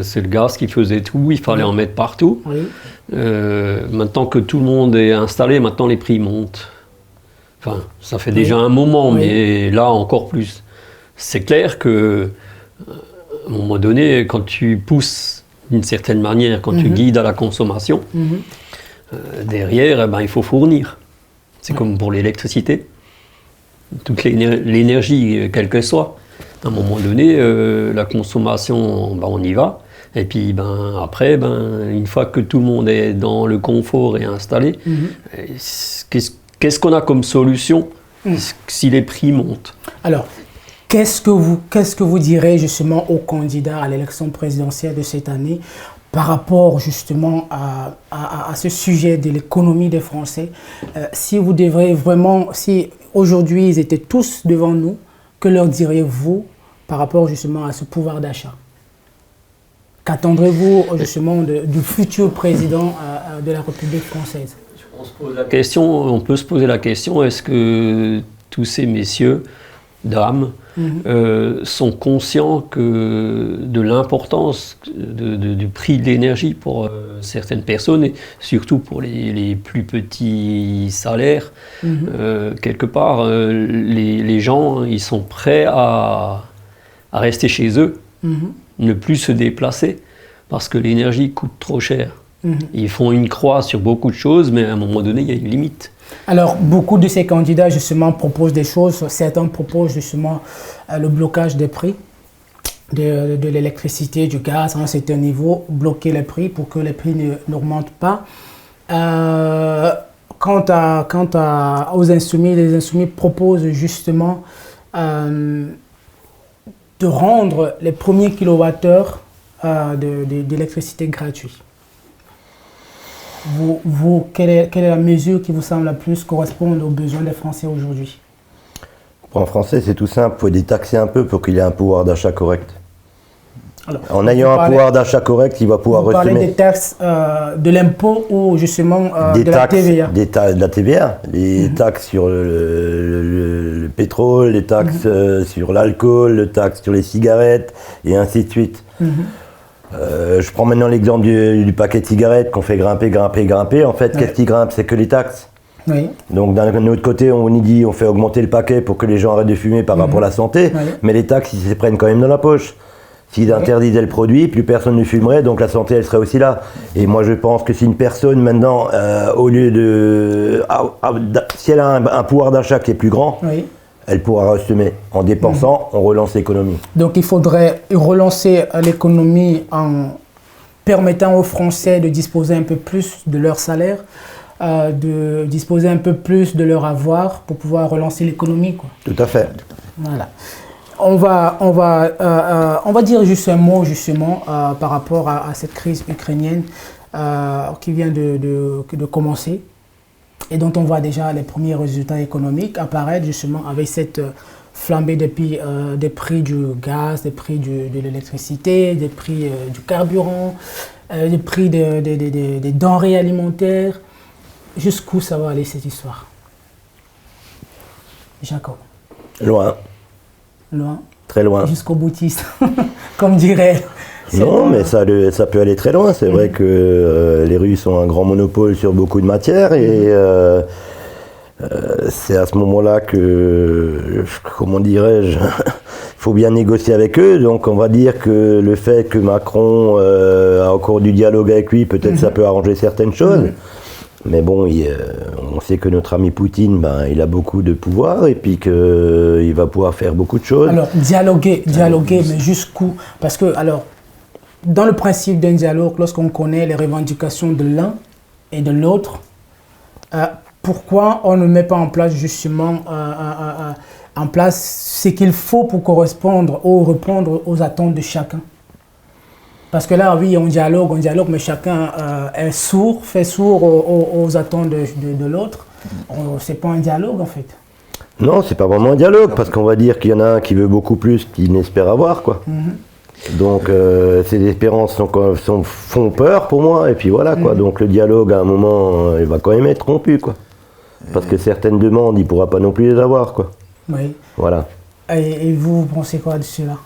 c'est le gaz qui faisait tout, il fallait en mettre partout. Maintenant que tout le monde est installé, maintenant les prix montent. Enfin, ça fait déjà un moment, mais là encore plus. C'est clair que, à un moment donné, quand tu pousses d'une certaine manière, quand tu guides à la consommation, derrière, il faut fournir. C'est comme pour l'électricité. Toute l'énergie, quelle qu'elle soit. À un moment donné, la consommation, on y va. Et puis après, une fois que tout le monde est dans le confort et installé, qu'est-ce qu'on a comme solution si les prix montent? Alors, qu'est-ce que vous direz justement aux candidats à l'élection présidentielle de cette année par rapport justement à ce sujet de l'économie des Français? Si vous devrez vraiment, si aujourd'hui ils étaient tous devant nous, que leur diriez-vous par rapport justement à ce pouvoir d'achat? Qu'attendrez-vous justement du futur président de la République française? On peut se poser la question, est-ce que tous ces messieurs, dames, sont conscients de l'importance du prix de l'énergie pour certaines personnes, et surtout pour les plus petits salaires. Quelque part, les gens, ils sont prêts à rester chez eux, ne plus se déplacer, parce que l'énergie coûte trop cher. Ils font une croix sur beaucoup de choses, mais à un moment donné, il y a une limite. Alors, beaucoup de ces candidats, justement, proposent des choses. Certains proposent, justement, le blocage des prix de l'électricité, du gaz à un certain niveau, bloquer les prix pour que les prix n'augmentent pas. Quant aux Insoumis, les Insoumis proposent, justement, de rendre les premiers kilowattheures d'électricité gratuits. Quelle est la mesure qui vous semble la plus correspondre aux besoins des Français aujourd'hui? En français, c'est tout simple, il faut détaxer un peu pour qu'il ait un pouvoir d'achat correct. Alors, en ayant un pouvoir d'achat correct, il va pouvoir vous parlez resemer. des taxes de l'impôt ou justement Des de taxes, la TVA? de la TVA, les taxes sur le pétrole, les taxes sur l'alcool, les taxes sur les cigarettes, et ainsi de suite. Je prends maintenant l'exemple du paquet de cigarettes qu'on fait grimper. En fait, qu'est-ce qui grimpe? C'est que les taxes. Oui. Donc d'un autre côté, on y dit on fait augmenter le paquet pour que les gens arrêtent de fumer par rapport à la santé, mais les taxes, ils se prennent quand même dans la poche. S'ils interdisaient le produit, plus personne ne fumerait, donc la santé, elle serait aussi là. Et moi, je pense que si une personne, maintenant, au lieu de... si elle a un pouvoir d'achat qui est plus grand, elle pourra resemer. En dépensant, on relance l'économie. Donc il faudrait relancer l'économie en permettant aux Français de disposer un peu plus de leur salaire, de disposer un peu plus de leur avoir pour pouvoir relancer l'économie, quoi. Tout à fait. Voilà. On va dire juste un mot justement par rapport à cette crise ukrainienne qui vient de commencer et dont on voit déjà les premiers résultats économiques apparaître justement avec cette flambée des prix du gaz, des prix de l'électricité, des prix du carburant, des prix des denrées alimentaires. Jusqu'où ça va aller cette histoire? Jacob. Loin. Loin. Très loin. Jusqu'au boutiste, comme dirait. Non, mais ça peut aller très loin. C'est vrai que les Russes ont un grand monopole sur beaucoup de matières et c'est à ce moment-là que, comment dirais-je, il faut bien négocier avec eux. Donc on va dire que le fait que Macron a encore du dialogue avec lui, peut-être ça peut arranger certaines choses. Mais bon, on sait que notre ami Poutine, il a beaucoup de pouvoir et puis qu'il va pouvoir faire beaucoup de choses. Alors, dialoguer, mais jusqu'où? Parce que, alors, dans le principe d'un dialogue, lorsqu'on connaît les revendications de l'un et de l'autre, pourquoi on ne met pas en place justement ce qu'il faut pour correspondre ou répondre aux attentes de chacun? Parce que là, oui, on dialogue, mais chacun est sourd, fait sourd aux attentes de l'autre. C'est pas un dialogue, en fait. Non, c'est pas vraiment un dialogue, parce qu'on va dire qu'il y en a un qui veut beaucoup plus qu'il n'espère avoir, quoi. Donc, ces espérances font peur pour moi, et puis voilà, quoi. Donc, le dialogue, à un moment, il va quand même être rompu, quoi. Parce que certaines demandes, il ne pourra pas non plus les avoir, quoi. Oui. Voilà. Et vous pensez quoi de cela?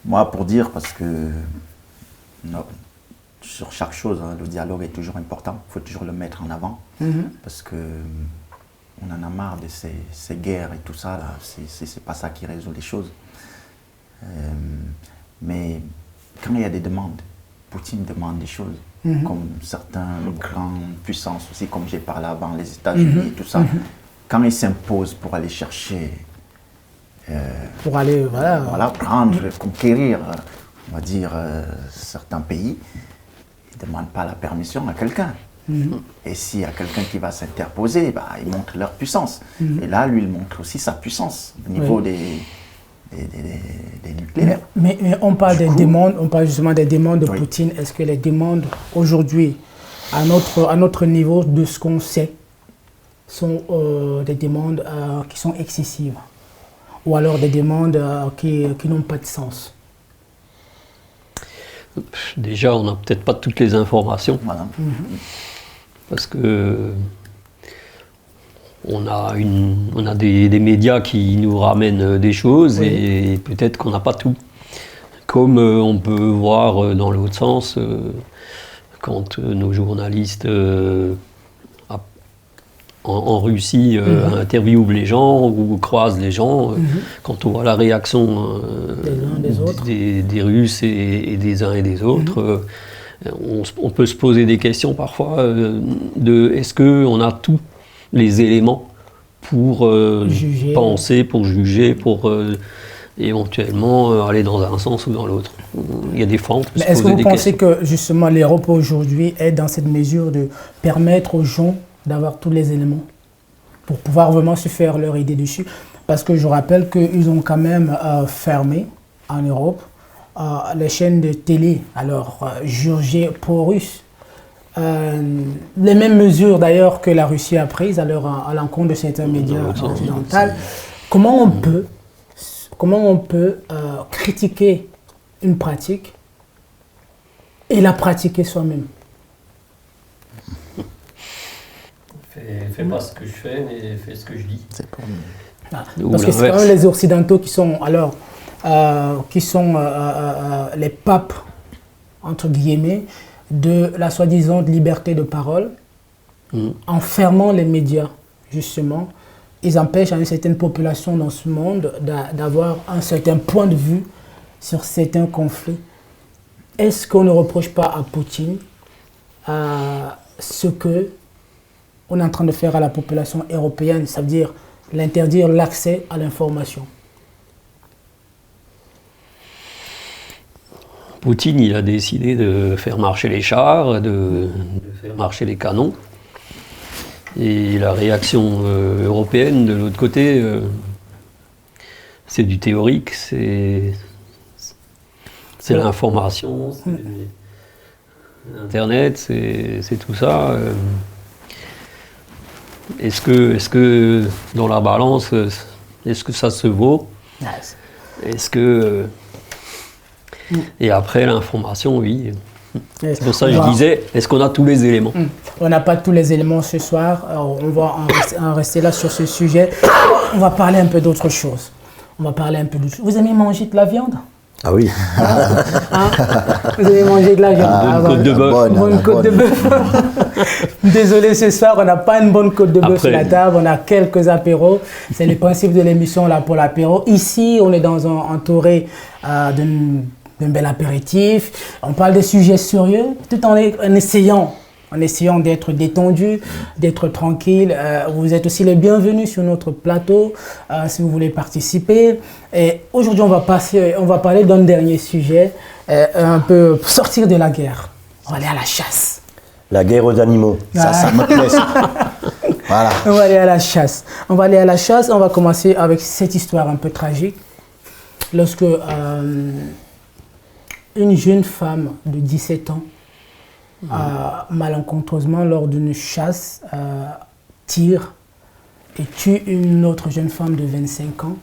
Moi, pour dire, parce que non, sur chaque chose, le dialogue est toujours important, il faut toujours le mettre en avant, parce que on en a marre de ces guerres et tout ça, là, c'est pas ça qui résout les choses. Mais quand il y a des demandes, Poutine demande des choses, comme certaines grandes puissances aussi, comme j'ai parlé avant, les États-Unis et tout ça, quand ils s'imposent pour aller chercher pour aller, prendre, conquérir, on va dire, certains pays, ils ne demandent pas la permission à quelqu'un. Et s'il y a quelqu'un qui va s'interposer, ils montrent leur puissance. Et là, lui, il montre aussi sa puissance au niveau des nucléaires. Mais on parle demandes, on parle justement des demandes de Poutine. Est-ce que les demandes aujourd'hui, à notre niveau de ce qu'on sait, sont des demandes qui sont excessives? Ou alors des demandes qui n'ont pas de sens? Déjà, on n'a peut-être pas toutes les informations. Voilà. Parce que on a des médias qui nous ramènent des choses et peut-être qu'on n'a pas tout. Comme on peut voir dans l'autre sens, quand nos journalistes en Russie interviewent les gens ou croisent les gens, quand on voit la réaction des Russes et des uns et des autres, on peut se poser des questions parfois de est-ce qu'on a tous les éléments pour penser, pour juger, pour éventuellement aller dans un sens ou dans l'autre. Il y a des fois, on peut se poser des questions. Est-ce que vous pensez que justement l'Europe aujourd'hui est dans cette mesure de permettre aux gens d'avoir tous les éléments pour pouvoir vraiment se faire leur idée dessus? Parce que je rappelle qu'ils ont quand même fermé en Europe les chaînes de télé, alors jugées pro-russes. Les mêmes mesures d'ailleurs que la Russie a prises à l'encontre de certains médias occidentaux. Comment on peut critiquer une pratique et la pratiquer soi-même. Fais pas ce que je fais, mais fais ce que je dis. C'est pour Parce que c'est quand même les Occidentaux qui sont, les papes, entre guillemets, de la soi-disant liberté de parole, en fermant les médias, justement. Ils empêchent à une certaine population dans ce monde d'avoir un certain point de vue sur certains conflits. Est-ce qu'on ne reproche pas à Poutine ce que on est en train de faire à la population européenne, ça veut dire l'interdire l'accès à l'information? Poutine, il a décidé de faire marcher les chars, de faire marcher les canons. Et la réaction européenne, de l'autre côté, c'est du théorique, c'est l'information, c'est Internet, c'est tout ça. Est-ce que dans la balance, est-ce que ça se vaut? Est-ce que... Et après, l'information, oui. C'est pour ça que je disais, est-ce qu'on a tous les éléments? On n'a pas tous les éléments ce soir. Alors, on va en rester là sur ce sujet. On va parler un peu d'autre chose. Vous aimez manger de la viande? Ah oui. Vous avez mangé de la viande? Côte de bœuf. Bonne côte de bœuf. Désolé, ce soir, on n'a pas une bonne côte de bœuf sur la table. On a quelques apéros. C'est le principe de l'émission là pour l'apéro. Ici, on est entouré d'un bel apéritif. On parle des sujets sérieux, tout en essayant d'être détendu, d'être tranquille. Vous êtes aussi les bienvenus sur notre plateau si vous voulez participer. Et aujourd'hui, on va parler d'un dernier sujet, un peu sortir de la guerre. On va aller à la chasse. La guerre aux animaux. Ça me plaît. Voilà. On va aller à la chasse. On va commencer avec cette histoire un peu tragique. Lorsque une jeune femme de 17 ans, malencontreusement, lors d'une chasse, tire et tue une autre jeune femme de 25 ans,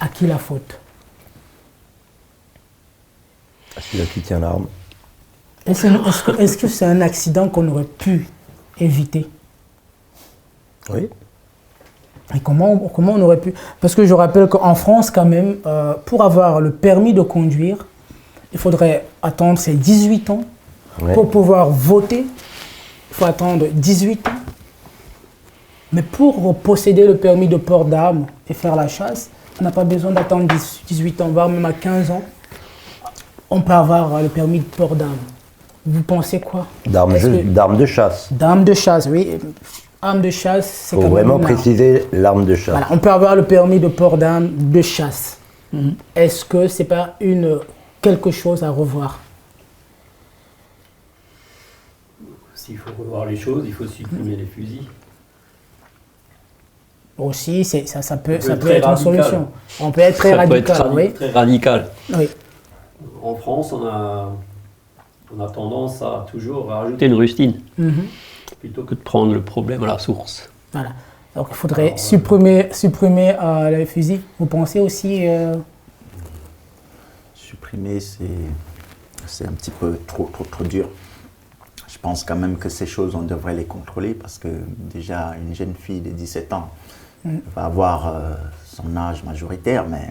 à qui la faute? À celui-là qui tient l'arme. Est-ce que c'est un accident qu'on aurait pu éviter? Oui. Et comment on aurait pu... Parce que je rappelle qu'en France, quand même, pour avoir le permis de conduire, il faudrait attendre ses 18 ans. Ouais. Pour pouvoir voter, il faut attendre 18 ans. Mais pour posséder le permis de port d'armes et faire la chasse, on n'a pas besoin d'attendre 18 ans, voire même à 15 ans. On peut avoir le permis de port d'armes. Vous pensez quoi? D'armes de chasse. D'armes de chasse, oui. Armes de chasse, c'est quand même... Il faut vraiment préciser l'arme de chasse. Voilà, on peut avoir le permis de port d'armes de chasse. Est-ce que ce n'est pas quelque chose à revoir? S'il faut revoir les choses, il faut supprimer les fusils. Aussi, ça peut être une solution. On peut être très radical. Très radical. Oui. En France, on a tendance à toujours rajouter une rustine, plutôt que de prendre le problème à la source. Voilà. Donc il faudrait supprimer les fusils. Vous pensez aussi... Supprimer, c'est un petit peu trop dur. Je pense quand même que ces choses, on devrait les contrôler parce que déjà, une jeune fille de 17 ans va avoir son âge majoritaire, mais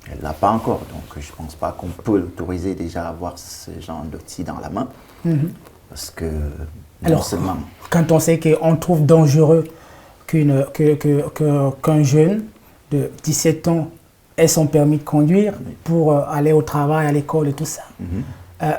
elle ne l'a pas encore. Donc, je ne pense pas qu'on peut l'autoriser déjà à avoir ce genre d'outil dans la main. Parce que, alors, quand on sait qu'on trouve dangereux qu'un jeune de 17 ans ait son permis de conduire pour aller au travail, à l'école et tout ça.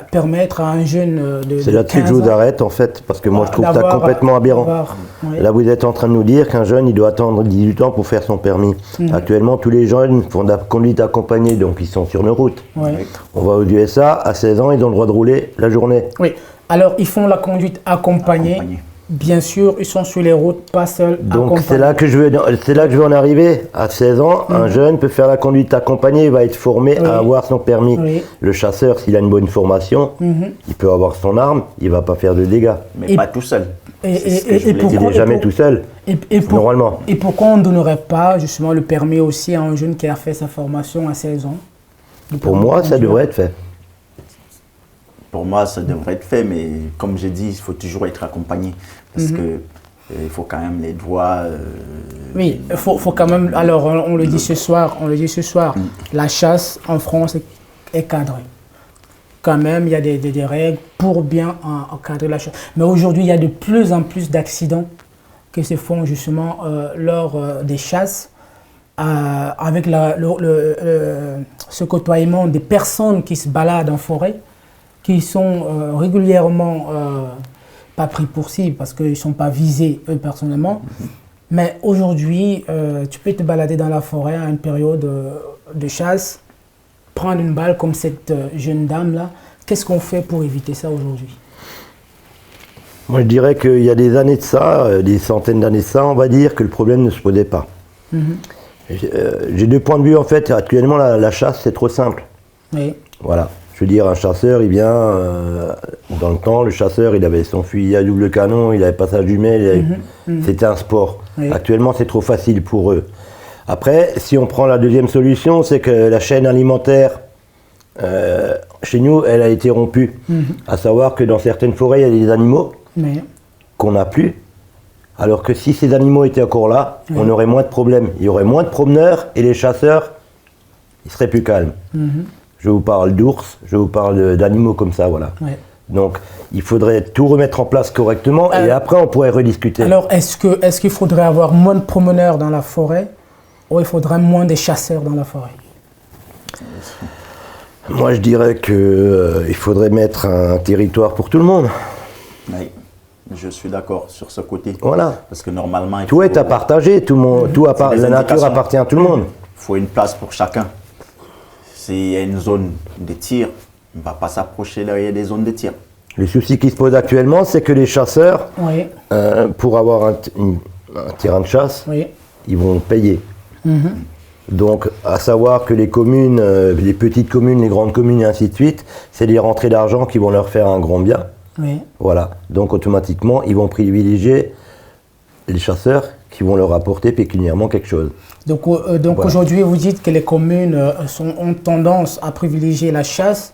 Permettre à un jeune de... C'est là-dessus que je vous arrête en fait, parce que moi je trouve ça complètement aberrant. Oui. Là vous êtes en train de nous dire qu'un jeune il doit attendre 18 ans pour faire son permis. Actuellement tous les jeunes font de la conduite accompagnée, donc ils sont sur nos routes. On va aux USA, à 16 ans ils ont le droit de rouler la journée. Oui, alors ils font la conduite accompagnée. Bien sûr, ils sont sur les routes, pas seuls. Donc c'est là que je veux en arriver. À 16 ans, un jeune peut faire la conduite accompagnée, il va être formé à avoir son permis. Le chasseur, s'il a une bonne formation, il peut avoir son arme, il ne va pas faire de dégâts. Mais pas tout seul. Il n'est jamais tout seul, normalement. Et pourquoi on ne donnerait pas justement le permis aussi à un jeune qui a fait sa formation à 16 ans? Pour moi, ça devrait être fait. Pour moi, ça devrait être fait, mais comme j'ai dit, il faut toujours être accompagné. Parce que il faut quand même les droits. Oui, il faut quand même. Alors, on le dit ce soir, la chasse en France est cadrée. Quand même, il y a des règles pour bien encadrer la chasse. Mais aujourd'hui, il y a de plus en plus d'accidents qui se font justement lors des chasses, avec ce côtoiement des personnes qui se baladent en forêt, qui sont régulièrement pas pris pour cible parce qu'ils ne sont pas visés eux personnellement. Mais aujourd'hui, tu peux te balader dans la forêt à une période de chasse, prendre une balle comme cette jeune dame-là. Qu'est-ce qu'on fait pour éviter ça aujourd'hui? Moi, je dirais qu'il y a des années de ça, des centaines d'années de ça, on va dire que le problème ne se posait pas. J'ai deux points de vue, en fait. Actuellement, la chasse, c'est trop simple. Oui. Voilà. Je veux dire, un chasseur, il vient, dans le temps, le chasseur, il avait son fusil à double canon, il avait pas sa jumelle, c'était un sport. Oui. Actuellement, c'est trop facile pour eux. Après, si on prend la deuxième solution, c'est que la chaîne alimentaire, chez nous, elle a été rompue. À savoir que dans certaines forêts, il y a des animaux qu'on n'a plus. Alors que si ces animaux étaient encore là, on aurait moins de problèmes. Il y aurait moins de promeneurs et les chasseurs, ils seraient plus calmes. Je vous parle d'ours, je vous parle d'animaux comme ça, voilà. Donc, il faudrait tout remettre en place correctement et après, on pourrait rediscuter. Alors, est-ce qu'il faudrait avoir moins de promeneurs dans la forêt ou il faudrait moins de chasseurs dans la forêt? Moi, je dirais qu'il faudrait mettre un territoire pour tout le monde. Oui, je suis d'accord sur ce côté. Voilà. Parce que normalement... Tout est à partager, la nature appartient à tout le monde. Il faut une place pour chacun. S'il y a une zone de tir, on ne va pas s'approcher derrière des zones de tir. Le souci qui se pose actuellement, c'est que les chasseurs, pour avoir un terrain de chasse, ils vont payer. Donc, à savoir que les communes, les petites communes, les grandes communes et ainsi de suite, c'est des rentrées d'argent qui vont leur faire un grand bien. Voilà. Donc, automatiquement, ils vont privilégier les chasseurs qui vont leur apporter pécuniairement quelque chose. Donc voilà. Aujourd'hui, vous dites que les communes ont tendance à privilégier la chasse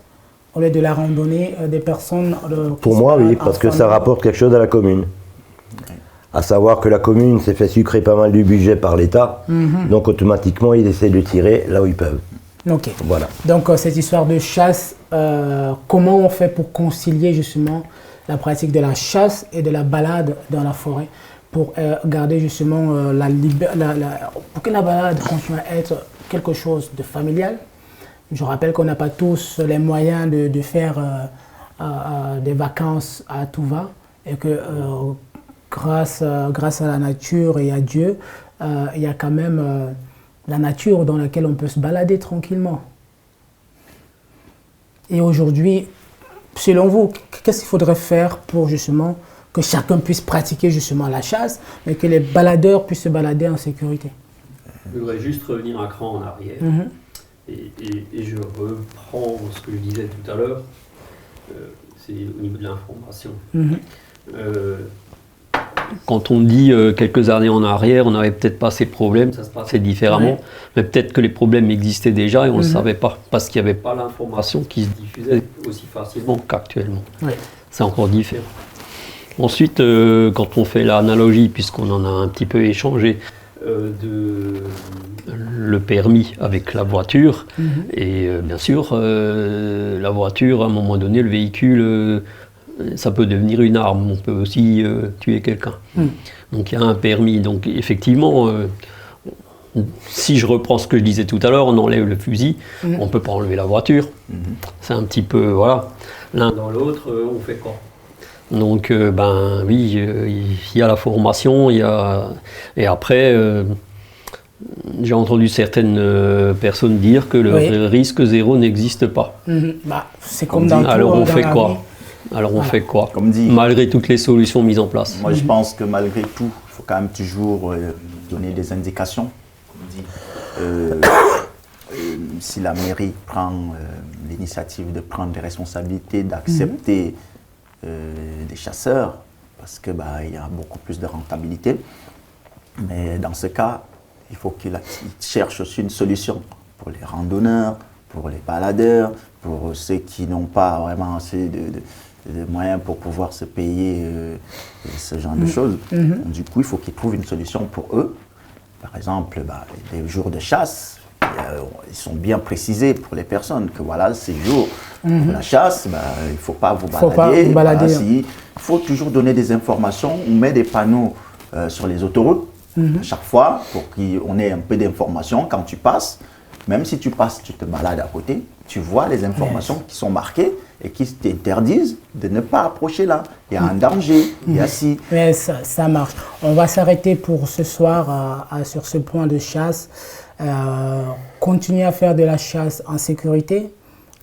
au lieu de la randonnée des personnes... Pour moi, oui, parce que ça rapporte quelque chose à la commune. À savoir que la commune s'est fait sucrer pas mal du budget par l'État, donc automatiquement, ils essaient de tirer là où ils peuvent. Ok. Voilà. Donc, cette histoire de chasse, comment on fait pour concilier justement la pratique de la chasse et de la balade dans la forêt pour garder justement pour que la balade continue à être quelque chose de familial? Je rappelle qu'on n'a pas tous les moyens de faire des vacances à tout va et que grâce à la nature et à Dieu, il y a quand même la nature dans laquelle on peut se balader tranquillement. Et aujourd'hui, selon vous, qu'est-ce qu'il faudrait faire pour justement que chacun puisse pratiquer justement la chasse, mais que les baladeurs puissent se balader en sécurité? Je voudrais juste revenir un cran en arrière. Et je reprends ce que je disais tout à l'heure, c'est au niveau de l'information. Quand on dit quelques années en arrière, on n'avait peut-être pas ces problèmes, ça se passait différemment, mais peut-être que les problèmes existaient déjà et on ne le savait pas, parce qu'il n'y avait pas l'information qui se diffusait aussi facilement qu'actuellement. C'est encore différent. Ensuite, quand on fait l'analogie, puisqu'on en a un petit peu échangé, le permis avec la voiture, et bien sûr, la voiture, à un moment donné, le véhicule... ça peut devenir une arme, on peut aussi tuer quelqu'un. Donc il y a un permis. Donc effectivement, si je reprends ce que je disais tout à l'heure, on enlève le fusil, on ne peut pas enlever la voiture. C'est un petit peu, voilà, l'un dans l'autre, on fait quoi? Donc oui, il y a la formation, et après, j'ai entendu certaines personnes dire que le risque zéro n'existe pas. C'est comme dans alors on dans fait la quoi? vie. Alors on fait quoi, Comme dit, malgré toutes les solutions mises en place? Moi, je pense que malgré tout, il faut quand même toujours donner des indications. Comme dit, si la mairie prend l'initiative de prendre des responsabilités, d'accepter des chasseurs, parce que il y a beaucoup plus de rentabilité. Mais dans ce cas, il faut qu'ils cherchent aussi une solution pour les randonneurs, pour les baladeurs, pour ceux qui n'ont pas vraiment assez de moyens pour pouvoir se payer ce genre de choses. Du coup, il faut qu'ils trouvent une solution pour eux. Par exemple, les jours de chasse, ils sont bien précisés pour les personnes que voilà, ces jours de la chasse, il ne faut pas vous balader. Il faut toujours donner des informations. On met des panneaux sur les autoroutes à chaque fois pour qu'on ait un peu d'informations quand tu passes. Même si tu passes, tu te balades à côté, tu vois les informations qui sont marquées et qui t'interdisent de ne pas approcher là. Il y a un danger, il y a si. Mais ça marche. On va s'arrêter pour ce soir sur ce point de chasse. Continuez à faire de la chasse en sécurité.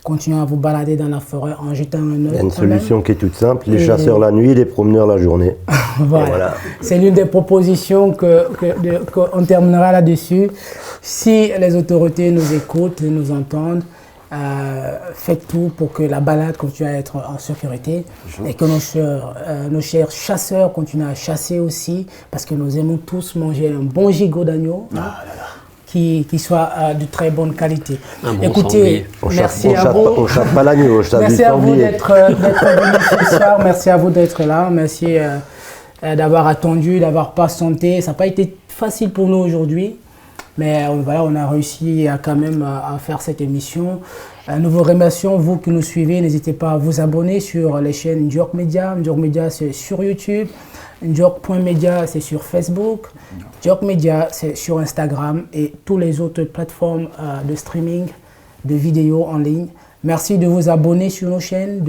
Continuez à vous balader dans la forêt en jetant un œil. Il y a une solution qui est toute simple, les chasseurs la nuit, les promeneurs la journée. Voilà. C'est l'une des propositions qu'on terminera là-dessus. Si les autorités nous écoutent, nous entendent, faites tout pour que la balade continue à être en sécurité et que nos chers chasseurs continuent à chasser aussi, parce que nous aimons tous manger un bon gigot d'agneau. Qui soit de très bonne qualité. Écoutez, merci à vous. On chasse pas l'agneau, on chasse merci à vous d'être venu ce soir. Merci à vous d'être là. Merci d'avoir attendu, d'avoir patienté. Ça n'a pas été facile pour nous aujourd'hui, mais voilà, on a réussi quand même à faire cette émission. Nous vous remercions, vous qui nous suivez. N'hésitez pas à vous abonner sur les chaînes Ndiok Media. Ndiok Media, c'est sur YouTube. Ndiok.media, c'est sur Facebook. Ndiok Media, c'est sur Instagram et toutes les autres plateformes de streaming, de vidéos en ligne. Merci de vous abonner sur nos chaînes,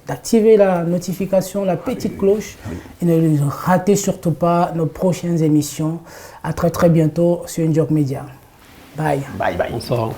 d'activer la notification, la petite cloche et ne ratez surtout pas nos prochaines émissions. À très bientôt sur Ndiok Media. Bye. Bye bye. Bonsoir.